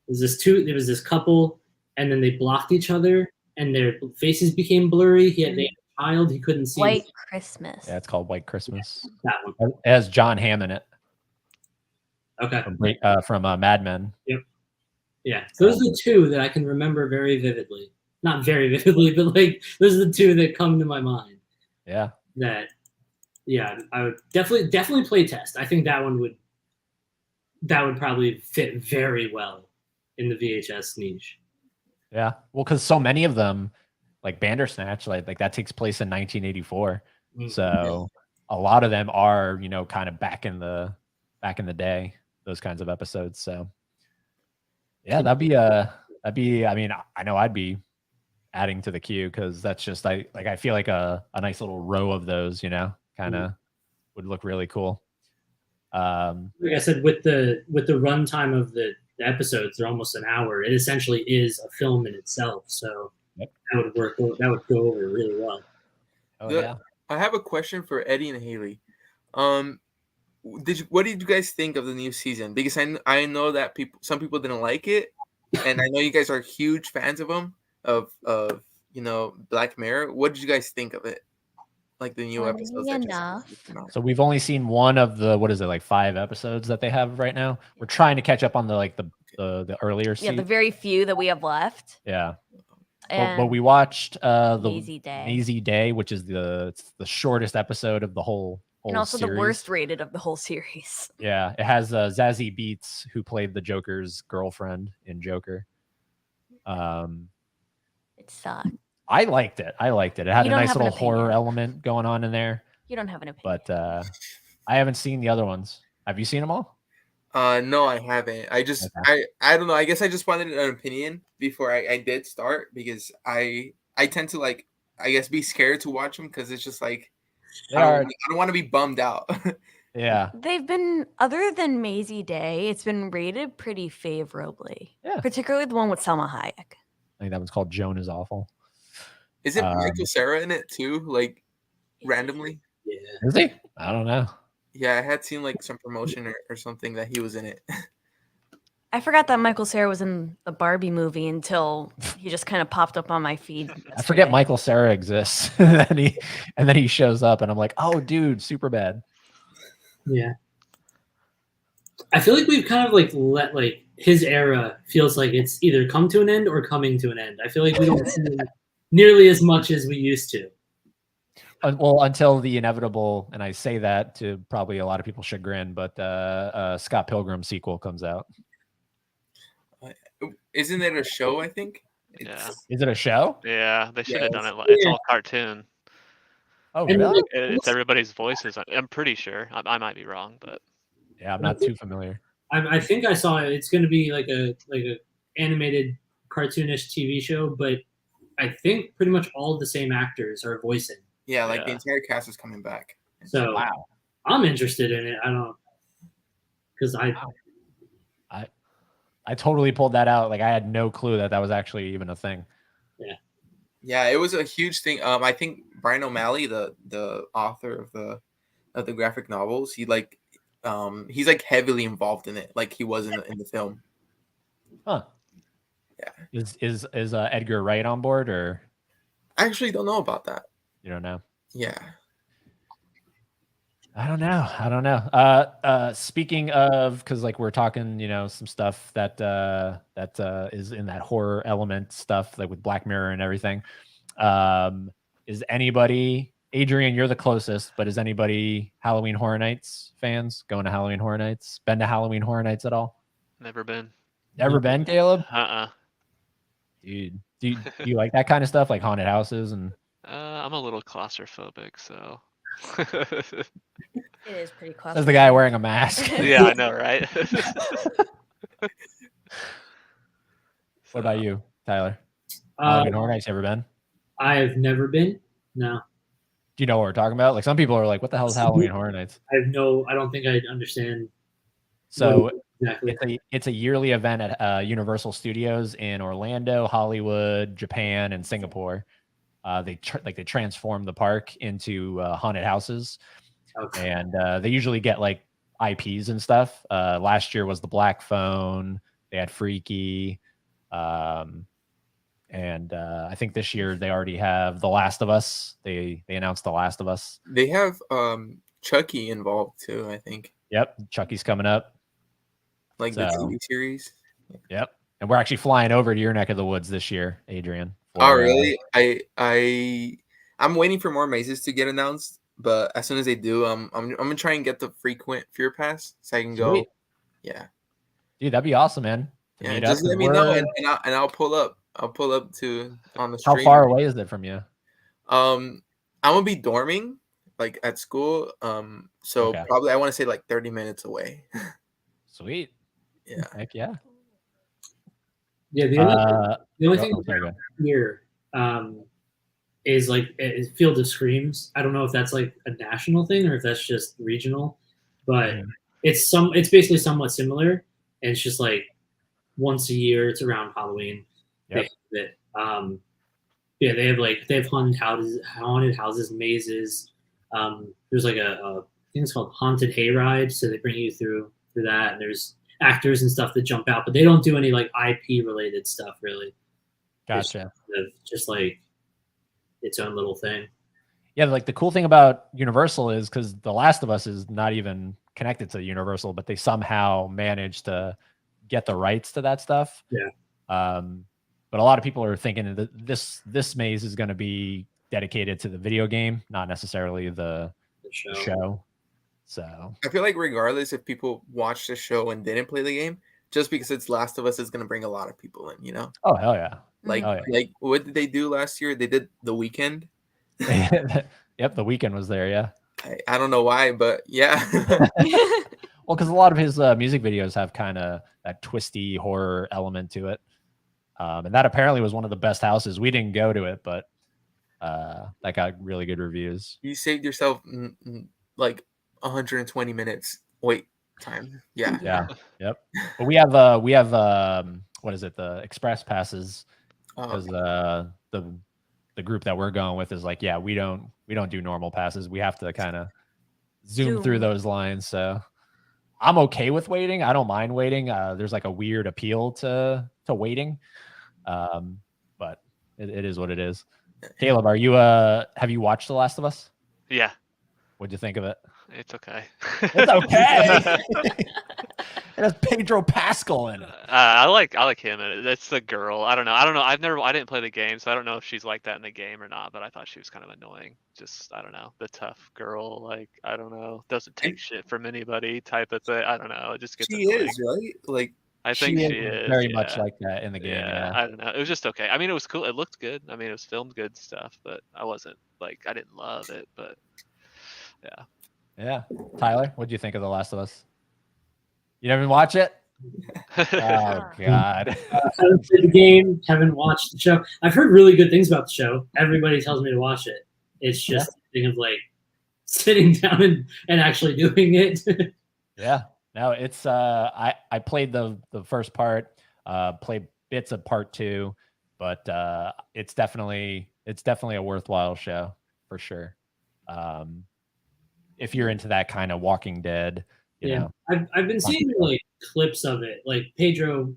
was this couple, and then they blocked each other, and their faces became blurry. They had a child, he couldn't see. White Christmas. Yeah, it's called White Christmas. That one. It has John Hamm in it. Okay. From Mad Men. Yep. Yeah, those are the two that I can remember very vividly. Not very vividly, but like those are the two that come to my mind. Yeah. I would definitely Playtest. I think that would probably fit very well in the VHS niche. Yeah, well, because so many of them, like Bandersnatch, like that takes place in 1984. So a lot of them are, kind of back in the day, those kinds of episodes. So yeah, that'd be. I mean, I know I'd be adding to the queue because that's just I feel like a nice little row of those, kind of would look really cool. Like I said, with the runtime of the episodes, they're almost an hour. It essentially is a film in itself, so that would work. That would go over really well. I have a question for Eddie and Haley. What did you guys think of the new season? Because I know that some people didn't like it, and I know you guys are huge fans of them of Black Mirror. What did you guys think of it? Like the new episodes. So we've only seen one of the 5 episodes that they have right now. We're trying to catch up on the earlier season. Yeah, the very few that we have left. Yeah. But we watched the Lazy Day, which is the shortest episode of the whole and also series. The worst rated of the whole series. Yeah, it has Zazie Beetz, who played the Joker's girlfriend in Joker. It sucked. I liked it. It had a nice little horror element going on in there. You don't have an opinion. But I haven't seen the other ones. Have you seen them all? No, I haven't. I don't know. I guess I just wanted an opinion before I did start because I tend to be scared to watch them because it's just like I don't want to be bummed out. Yeah. They've been, other than Maisie Day, it's been rated pretty favorably. Yeah. Particularly the one with Selma Hayek. I think that one's called Joan is Awful. Is it Michael Cera in it too? Like randomly? Yeah. Is he? I don't know. Yeah, I had seen some promotion or something that he was in it. I forgot that Michael Cera was in the Barbie movie until he just kind of popped up on my feed. I forget Michael Cera exists. and then he shows up and I'm like, oh dude, super bad. Yeah. I feel like we've kind of let his era feels like it's either come to an end or coming to an end. I feel like we don't see him nearly as much as we used to. Well, until the inevitable, and I say that to probably a lot of people's chagrin, but Scott Pilgrim sequel comes out. Isn't it a show, I think? Yeah. Is it a show? Yeah, they should have done it. It's all cartoon. Oh, really? It's everybody's voices. I'm pretty sure. I might be wrong, but yeah, I'm not too familiar. I think I saw it. It's going to be like a animated cartoonish TV show, but I think pretty much all the same actors are voicing. Yeah, the entire cast is coming back. So wow, I'm interested in it. I don't, because I totally pulled that out. Like I had no clue that was actually even a thing. Yeah, it was a huge thing. I think Brian O'Malley, the author of the of the graphic novels. He's like heavily involved in it, like he was in the film. Huh. Yeah. Is Edgar Wright on board, or I actually don't know about that. you don't know? Yeah. I don't know. Speaking of, because like we're talking, some stuff that is in that horror element stuff, like with Black Mirror and everything. Is anybody, Adrian, you're the closest, but is anybody Halloween Horror Nights fans going to Halloween Horror Nights? Been to Halloween Horror Nights at all? Never been. Never been, Caleb? Dude, do you like that kind of stuff, like haunted houses and? I'm a little claustrophobic, so. It is pretty claustrophobic. That's the guy wearing a mask. Yeah, I know, right? What about you, Tyler? Halloween Horror Nights, you ever been? I've never been. No. Do you know what we're talking about? Like some people are like, "What the hell is Halloween Horror Nights?" I don't think I understand. So exactly. it's a yearly event at Universal Studios in Orlando, Hollywood, Japan, and Singapore. They transform the park into haunted houses, Okay. and they usually get like IPs and stuff. Last year was the Black Phone. They had Freaky, and I think this year they already have The Last of Us. They announced The Last of Us. They have Chucky involved too, I think. Yep, Chucky's coming up. Like the TV series. Yep. And we're actually flying over to your neck of the woods this year, Adrian. Oh, really? I'm waiting for more mazes to get announced, but as soon as they do, I'm gonna try and get the frequent Fear Pass so I can go. Yeah. Dude, that'd be awesome, man. Yeah, just let me know and I'll pull up. I'll pull up on the street. How far away is it from you? I'm gonna be dorming like at school. So probably I want to say like 30 minutes away. Sweet. Yeah. Heck yeah. Yeah. The only thing here is like Field of Screams. I don't know if that's like a national thing or if that's just regional, but it's basically somewhat similar. And it's just like once a year. It's around Halloween. Yep. They have haunted houses, mazes. There's like I think it's called Haunted Hayride. So they bring you through that, and there's actors and stuff that jump out, but they don't do any like IP related stuff really. Gotcha. Just like its own little thing. Yeah, like the cool thing about Universal is because The Last of Us is not even connected to Universal, but they somehow managed to get the rights to that stuff. Yeah. But a lot of people are thinking that this maze is going to be dedicated to the video game, not necessarily the show. So I feel like regardless if people watch the show and didn't play the game, just because it's Last of Us is going to bring a lot of people in, you know? Oh, hell yeah. Like what did they do last year? They did The Weeknd. Yep, The Weeknd was there, yeah. I don't know why, but yeah. Well, because a lot of his music videos have kind of that twisty horror element to it. And that apparently was one of the best houses. We didn't go to it, but that got really good reviews. You saved yourself like 120 minutes wait time. Yeah. Yeah. Yep. But we have what is it? The express passes, because the group that we're going with is like, yeah, we don't do normal passes. We have to kind of zoom through those lines. So I'm okay with waiting. I don't mind waiting. There's like a weird appeal to waiting. But it is what it is. Caleb, have you watched The Last of Us? Yeah. What'd you think of it? It's okay. It's okay. It has Pedro Pascal in it. I like him. That's the girl. I don't know. I didn't play the game, so I don't know if she's like that in the game or not. But I thought she was kind of annoying. Just I don't know, the tough girl. Like I don't know, doesn't take shit from anybody type of thing. I don't know. It just gets. She annoying. is right. Like I think she is very much like that in the game. Yeah. I don't know. It was just okay. I mean, it was cool. It looked good. I mean, it was filmed good stuff. But I wasn't like I didn't love it. But yeah. Yeah. Tyler, what do you think of The Last of Us? You didn't even watch it? Oh, God. Haven't played the game, haven't watched the show. I've heard really good things about the show. Everybody tells me to watch it. It's just a thing of like sitting down and actually doing it. Yeah. No, it's I played the first part, played bits of part 2, but it's definitely a worthwhile show for sure. if you're into that kind of Walking Dead, you know. I've been seeing like clips of it. Like Pedro,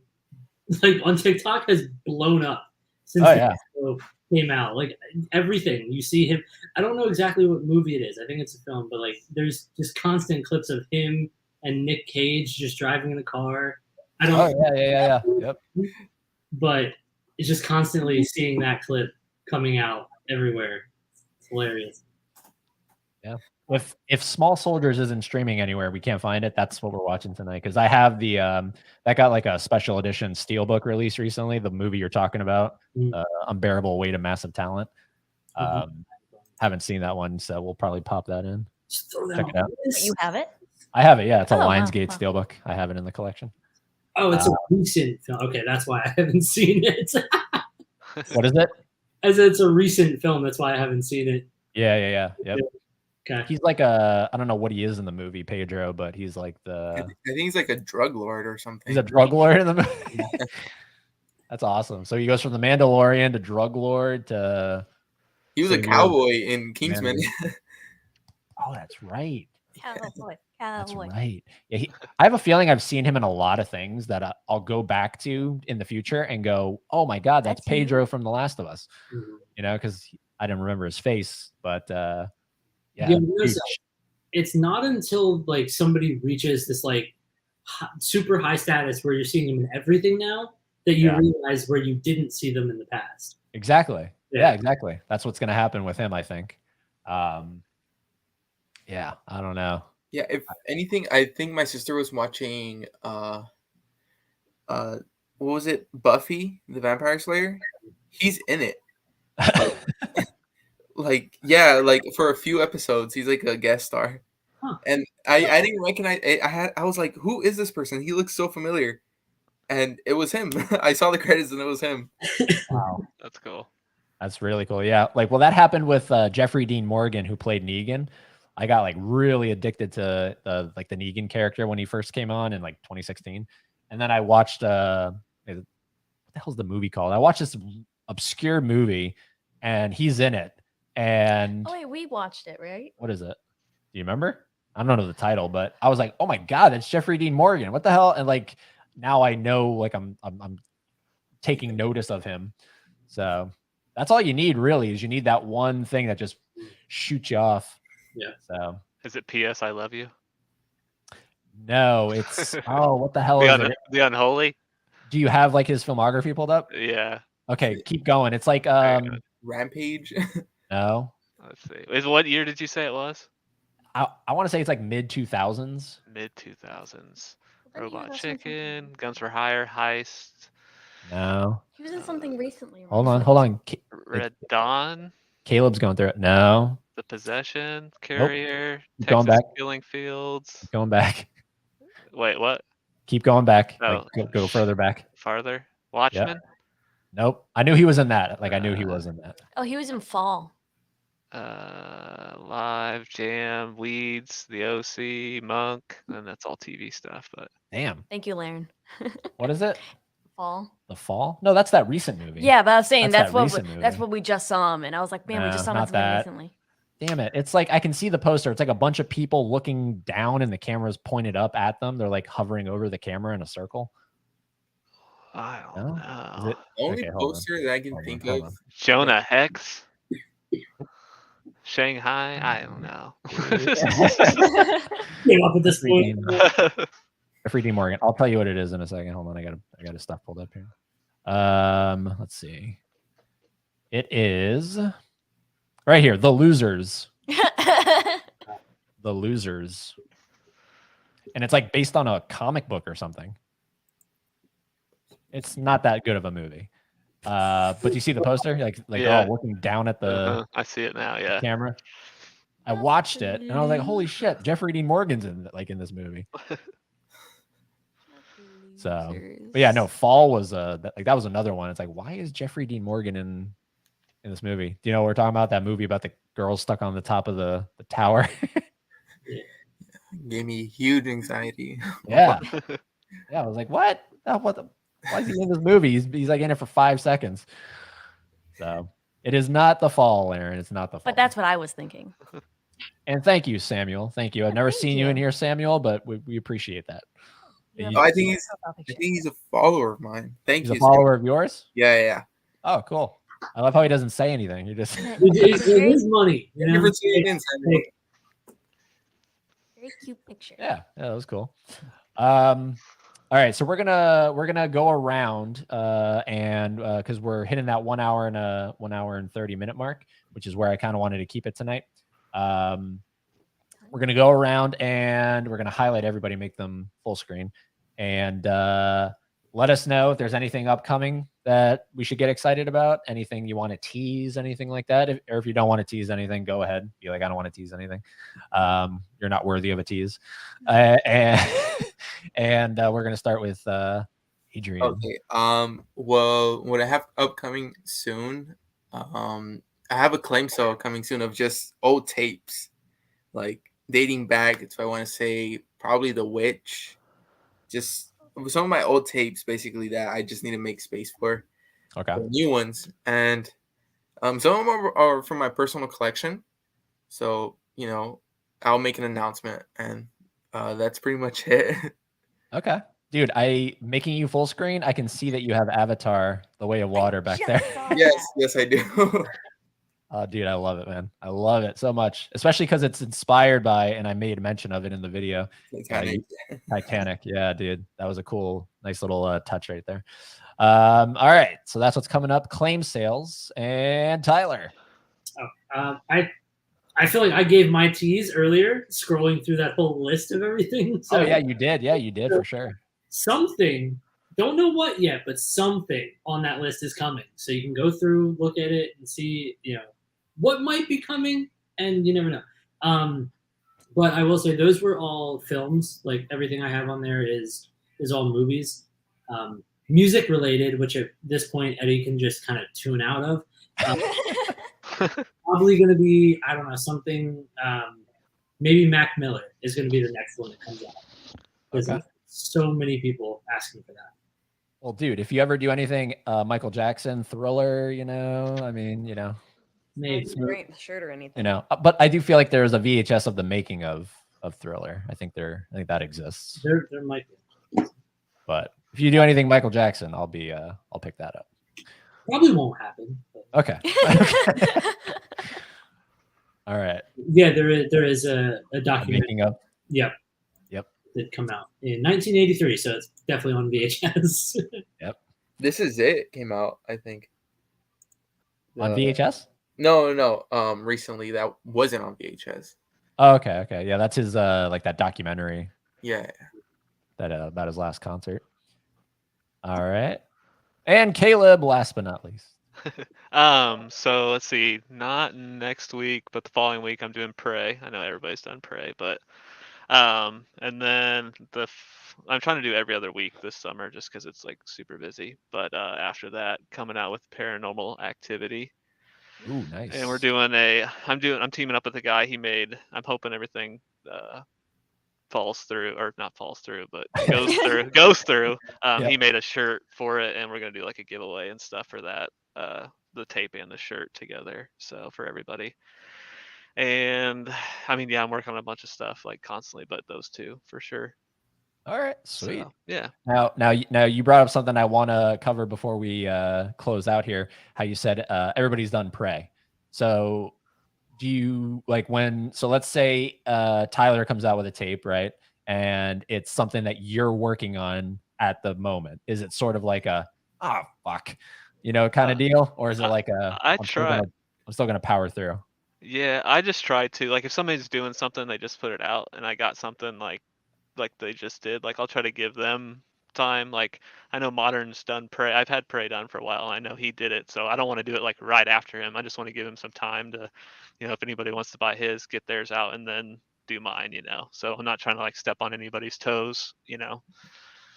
like on TikTok, has blown up since the show came out. Like everything you see him. I don't know exactly what movie it is. I think it's a film, but like there's just constant clips of him and Nick Cage just driving in a car. I don't. Yep. But it's just constantly seeing that clip coming out everywhere. It's hilarious. Yeah. If Small Soldiers isn't streaming anywhere, we can't find it. That's what we're watching tonight. Because I have the that got like a special edition steelbook release recently. The movie you're talking about, Unbearable Weight of Massive Talent. Haven't seen that one, so we'll probably pop that in. Check it out. You have it? I have it. Yeah, it's a Lionsgate steelbook. I have it in the collection. Oh, it's a recent film. Okay, that's why I haven't seen it. What is it? As it's a recent film, that's why I haven't seen it. Yeah. Yep. Okay. He's like I don't know what he is in the movie, Pedro, but he's like I think he's like a drug lord or something. He's a drug lord in the movie. That's awesome. So he goes from the Mandalorian to drug lord to. He was a cowboy in Kingsman. Oh, that's right. Cowboy. That's right. Yeah, I have a feeling I've seen him in a lot of things that I'll go back to in the future and go, "Oh my God, that's Pedro from The Last of Us." You know, because I didn't remember his face, but yeah. It's not until like somebody reaches this like super high status where you're seeing them in everything now that you realize where you didn't see them in the past. Exactly. Yeah, exactly. That's what's going to happen with him, I think. Yeah, I don't know. Yeah, if anything, I think my sister was watching what was it? Buffy the Vampire Slayer? He's in it. Like for a few episodes, he's like a guest star. Huh. And I didn't recognize I was like, who is this person? He looks so familiar. And it was him. I saw the credits and it was him. Wow. That's cool. That's really cool. Yeah. Like, well, that happened with Jeffrey Dean Morgan, who played Negan. I got like really addicted to the Negan character when he first came on in like 2016. And then I watched what the hell's the movie called? I watched this obscure movie and he's in it. And wait, we watched it, right? What is it? Do you remember? I don't know the title, but I was like, oh my God, that's Jeffrey Dean Morgan. What the hell? And like now I know, like I'm taking notice of him. So that's all you need, really, is you need that one thing that just shoots you off. Yeah. So is it P.S. I Love You? No, it's what the hell is it? The Unholy? Do you have like his filmography pulled up? Yeah. Okay, keep going. It's like Rampage. No. Let's see. What year did you say it was? I want to say it's like mid 2000s. Mid 2000s. Robot Chicken, Guns for Hire, Heist. No. He was in something recently. Right? Hold on. Red Dawn. Caleb's going through it. No. The Possession, Carrier, Nope. Texas Back. Killing Fields. Keep going back. Wait, what? Keep going back. Oh. Like, go further back. Farther. Watchmen. Yep. Nope. I knew he was in that. Like I knew he was in that. Oh, he was in Fall. Live, Jam, Weeds, The OC, Monk, and that's all TV stuff. But damn. Thank you, Laren. What is it? Fall. The Fall? No, that's that recent movie. Yeah, but I was saying that's what we just saw him, and I was like, man, we just saw him recently. Damn it. It's like I can see the poster. It's like a bunch of people looking down and the camera's pointed up at them. They're like hovering over the camera in a circle. I don't know. The only poster that I can think of. Jonah Hex. Shanghai. I don't know. Came up at this point. Jeffrey Dean Morgan. I'll tell you what it is in a second. Hold on. I got his stuff pulled up here. Let's see. It is right here. The Losers. The Losers. And it's like based on a comic book or something. It's not that good of a movie. But you see the poster? Like they're all looking down at the I see it now, yeah. Camera. I watched it and I was like, holy shit, Jeffrey Dean Morgan's in this movie. So, but yeah, no, Fall was that was another one. It's like, why is Jeffrey Dean Morgan in this movie? Do you know what we're talking about? That movie about the girl stuck on the top of the tower. Gave me huge anxiety. Yeah. Yeah, I was like, what? Why is he in this movie? He's like in it for 5 seconds. So it is not The Fall, Aaron. It's not The Fall. But that's what I was thinking. And thank you, Samuel. Thank you. I've never Thank seen you in you. here, Samuel, but we appreciate that. You have You- Oh, I a think cute he's profile I picture. think he's a follower of mine. Thank He's you. a follower of yours? Yeah. Oh, cool. I love how he doesn't say anything. He just It is money, you Thank you know. for tuning in, Samuel. Very cute picture. yeah, that was cool. All right, so we're gonna go around and because we're hitting that 1 hour and 30-minute mark, which is where I kind of wanted to keep it tonight. We're gonna go around and we're gonna highlight everybody, make them full screen, and let us know if there's anything upcoming that we should get excited about. Anything you want to tease, anything like that. Or if you don't want to tease anything, go ahead. Be like, I don't want to tease anything. You're not worthy of a tease. And we're gonna start with Adrian. Okay. Well, what I have upcoming soon, I have a claim sale coming soon of just old tapes, like dating back. So I want to say probably The Witch, just some of my old tapes, basically that I just need to make space for. Okay. The new ones, and some of them are from my personal collection. So I'll make an announcement, and that's pretty much it. Okay. Dude, making you full screen, I can see that you have Avatar, The Way of Water back there. Yes, I do. Oh, dude, I love it, man. I love it so much, especially because it's inspired by, and I made mention of it in the video, Titanic. Yeah, dude, that was a cool, nice little touch right there. All right, so that's what's coming up. Claim sales and Tyler. I feel like I gave my tease earlier, scrolling through that whole list of everything. So Oh yeah, you did. Yeah, you did for sure. Something, don't know what yet, but something on that list is coming. So you can go through, look at it, and see, what might be coming, and you never know. But I will say those were all films. Like everything I have on there is all movies, music related, which at this point Eddie can just kind of tune out of. Probably going to be, I don't know, something. Maybe Mac Miller is going to be the next one that comes out. Because there's so many people asking for that. Well, dude, if you ever do anything Michael Jackson, Thriller, Maybe. Great shirt or anything. But I do feel like there's a VHS of the making of Thriller. I think that exists. There might be. But if you do anything Michael Jackson, I'll pick that up. Probably won't happen. But. Okay. All right. Yeah, there is a documentary. Making of. Yep. That come out in 1983, so it's definitely on VHS. Yep. This Is It came out, I think. On VHS? No. Recently that wasn't on VHS. Oh, okay. Yeah, that's his like that documentary. Yeah. That about his last concert. All right. And Caleb, last but not least. So let's see. Not next week, but the following week I'm doing Prey. I know everybody's done Prey, but and then I'm trying to do every other week this summer just because it's like super busy. But after that, coming out with Paranormal Activity. Ooh, nice. And we're doing I'm teaming up with a guy he made. I'm hoping everything falls through, or not falls through, but goes through. Yep. He made a shirt for it, and we're gonna do like a giveaway and stuff for that. The tape and the shirt together, so for everybody. And I mean, yeah, I'm working on a bunch of stuff like constantly, but those two for sure. All right, sweet. So, yeah. Now you brought up something I want to cover before we close out here. How you said everybody's done Prey. So do you like when? So let's say Tyler comes out with a tape, right? And it's something that you're working on at the moment. Is it sort of like a fuck, kind of deal, or is it like a I'm still gonna power through? Yeah, I just try to, like, if somebody's doing something, they just put it out, and I got something like they just did, like, I'll try to give them time. Like, I know Modern's done Prey. I've had Prey done for a while. I know he did it, so I don't want to do it like right after him. I just want to give him some time to, if anybody wants to buy his, get theirs out, and then do mine. So I'm not trying to like step on anybody's toes.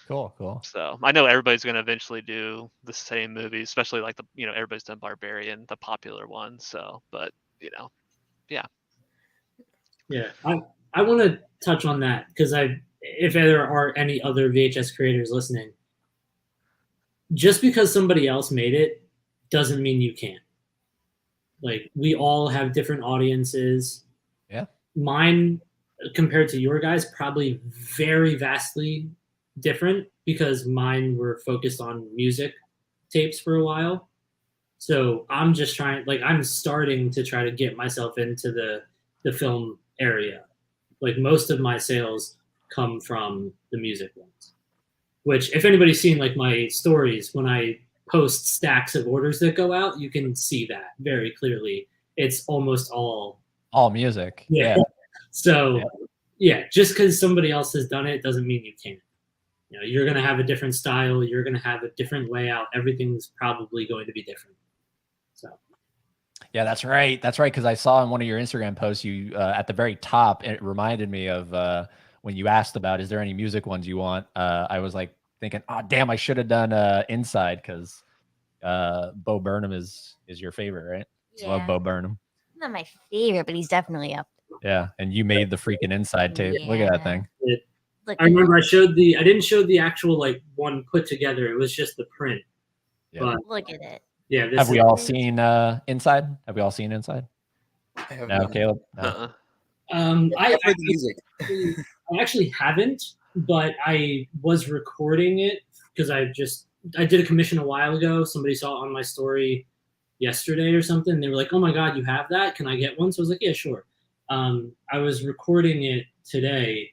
Cool. So I know everybody's going to eventually do the same movie, especially like everybody's done Barbarian, the popular one. So, but yeah. Yeah, I want to touch on that because if there are any other VHS creators listening, just because somebody else made it doesn't mean you can't. Like, we all have different audiences. Yeah. Mine, compared to your guys, probably very vastly different because mine were focused on music tapes for a while. So I'm just trying, like, I'm starting to try to get myself into the film area. Like, most of my sales come from the music ones, which, if anybody's seen like my stories, when I post stacks of orders that go out, you can see that very clearly. It's almost all music. yeah. Yeah. So yeah, just because somebody else has done it doesn't mean you can't. You know, you're going to have a different style. You're going to have a different layout. Everything's probably going to be different. So. Yeah, that's right. That's right. Because I saw in one of your Instagram posts, you at the very top, it reminded me of when you asked about, is there any music ones you want? I was like thinking, oh, damn, I should have done Inside, because Bo Burnham is your favorite, right? You love Bo Burnham. Not my favorite, but he's definitely up. Yeah, and you made the freaking Inside tape. Look at that thing. I remember I didn't show the actual like one put together. It was just the print. Yeah. But look at it. Yeah. Have we all seen Inside? Have we all seen Inside? I have No, not. Caleb? No. I heard the music. actually haven't, but I was recording it because I did a commission a while ago. Somebody saw it on my story yesterday or something. They were like, "Oh my God, you have that? Can I get one?" So I was like, "Yeah, sure." I was recording it today,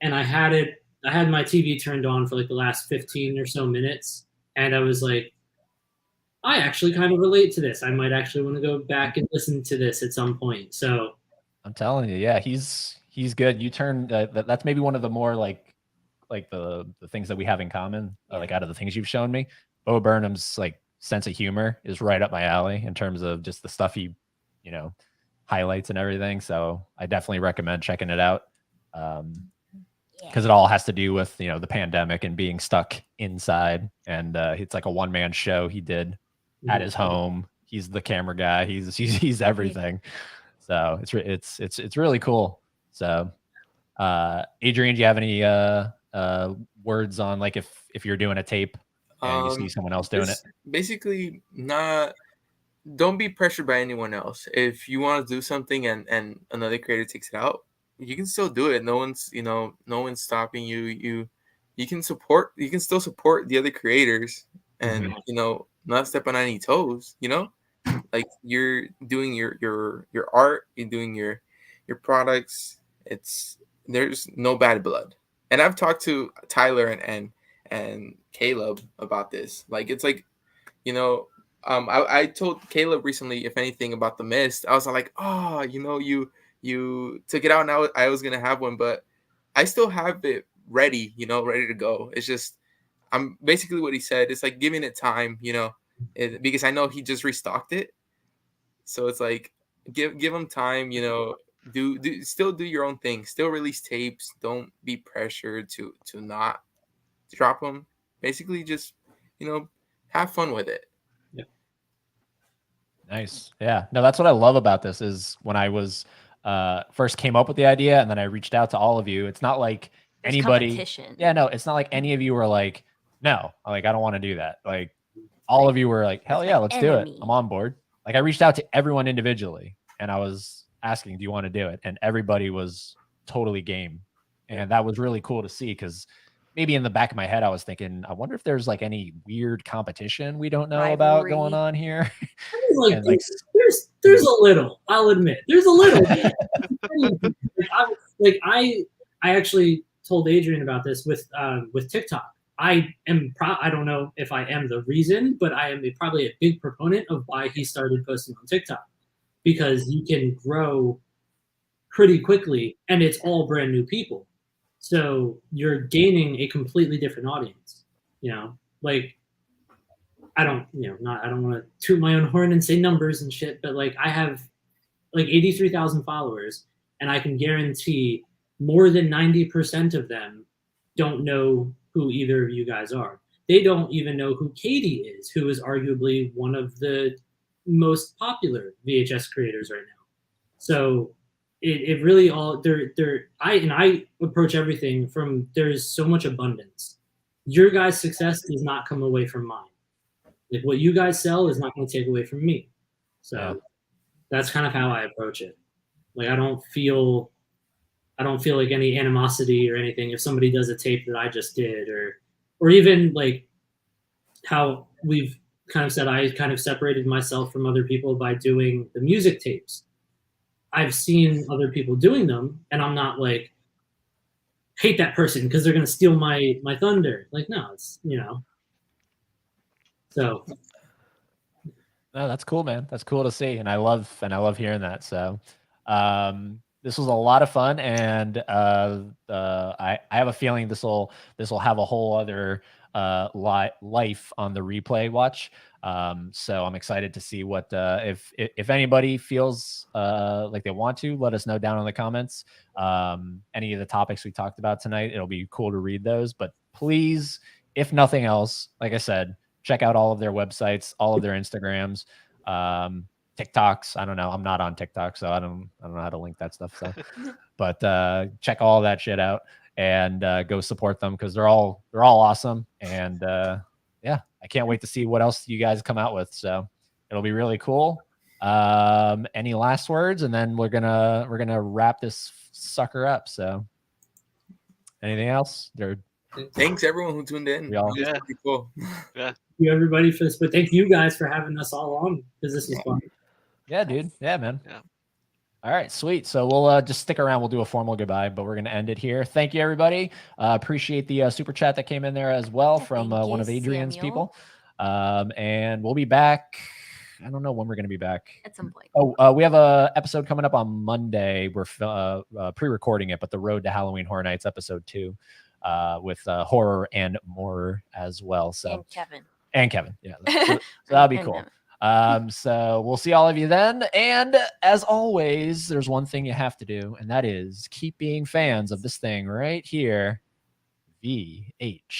and I had my TV turned on for like the last 15 or so minutes, and I was like, I actually kind of relate to this. I might actually want to go back and listen to this at some point. So I'm telling you, yeah, he's good. You turned that's maybe one of the more like the things that we have in common. Like out of the things you've shown me, Bo Burnham's like sense of humor is right up my alley in terms of just the stuff he, highlights and everything. So I definitely recommend checking it out. Because it all has to do with the pandemic and being stuck inside, and it's like a one-man show he did at his home. He's the camera guy. He's everything. So it's really cool. So, Adrian, do you have any words on like if you're doing a tape and you see someone else doing it? Basically, don't be pressured by anyone else. If you want to do something and another creator takes it out, you can still do it. No one's stopping you. You can still support the other creators and not step on any toes. Like you're doing your art, you're doing your products. There's no bad blood. And I've talked to Tyler and Caleb about this. Like it's like, I told Caleb recently, if anything, about the mist. I was like, oh, you took it out, and I was gonna have one, but I still have it ready, ready to go. It's just I'm basically what he said. It's like giving it time, because I know he just restocked it. So it's like give him time, still do your own thing, still release tapes. Don't be pressured to not drop them. Basically, just have fun with it. Nice. Yeah. No, that's what I love about this is when I was first came up with the idea and then I reached out to all of you. It's not like anybody. Yeah, no, it's not like any of you were like, no, like I don't want to do that. Like all of you were like, hell yeah, let's do it. I'm on board. Like I reached out to everyone individually and I was asking, do you want to do it? And everybody was totally game. And that was really cool to see because maybe in the back of my head, I was thinking, I wonder if there's like any weird competition we don't know about going on here. Like, there's a little, I'll admit, there's a little. I actually told Adrian about this with TikTok. I don't know if I am the reason, but I am probably a big proponent of why he started posting on TikTok, because you can grow pretty quickly and it's all brand new people. So you're gaining a completely different audience, like I don't want to toot my own horn and say numbers and shit, but like I have like 83,000 followers and I can guarantee more than 90% of them don't know who either of you guys are. They don't even know who Katie is, who is arguably one of the most popular VHS creators right now. So it really all I approach everything from there's so much abundance. Your guys' success does not come away from mine. Like what you guys sell is not going to take away from me. So that's kind of how I approach it. Like I don't feel like any animosity or anything if somebody does a tape that I just did, or even like how we've kind of said I kind of separated myself from other people by doing the music tapes. I've seen other people doing them, and I'm not like hate that person because they're gonna steal my thunder. Like no, it's so. No, that's cool, man. That's cool to see, and I love hearing that. So, this was a lot of fun, and I have a feeling this will have a whole other life on the replay watch. So I'm excited to see what if anybody feels like they want to, let us know down in the comments. Any of the topics we talked about tonight, it'll be cool to read those. But please, if nothing else, like I said, check out all of their websites, all of their Instagrams, TikToks. I don't know. I'm not on TikTok, so I don't know how to link that stuff. So, but check all that shit out and go support them because they're all awesome. And yeah, I can't wait to see what else you guys come out with. So it'll be really cool. Any last words, and then we're gonna wrap this sucker up. So anything else? Thanks everyone who tuned in. Yeah. Pretty cool. Yeah. Thank you everybody for this, but thank you guys for having us all on because this is fun. Yeah, dude. Yeah, man. Yeah. All right, sweet. So we'll just stick around. We'll do a formal goodbye, but we're going to end it here. Thank you, everybody. Appreciate the super chat that came in there as well from one of Adrian's people. And we'll be back. I don't know when we're going to be back. At some point. Oh, we have a episode coming up on Monday. We're pre-recording it, but the Road to Halloween Horror Nights episode 2 with horror and more as well. So and Kevin. Yeah. So that'll be cool. So we'll see all of you then. And as always, there's one thing you have to do, and that is keep being fans of this thing right here. VHS.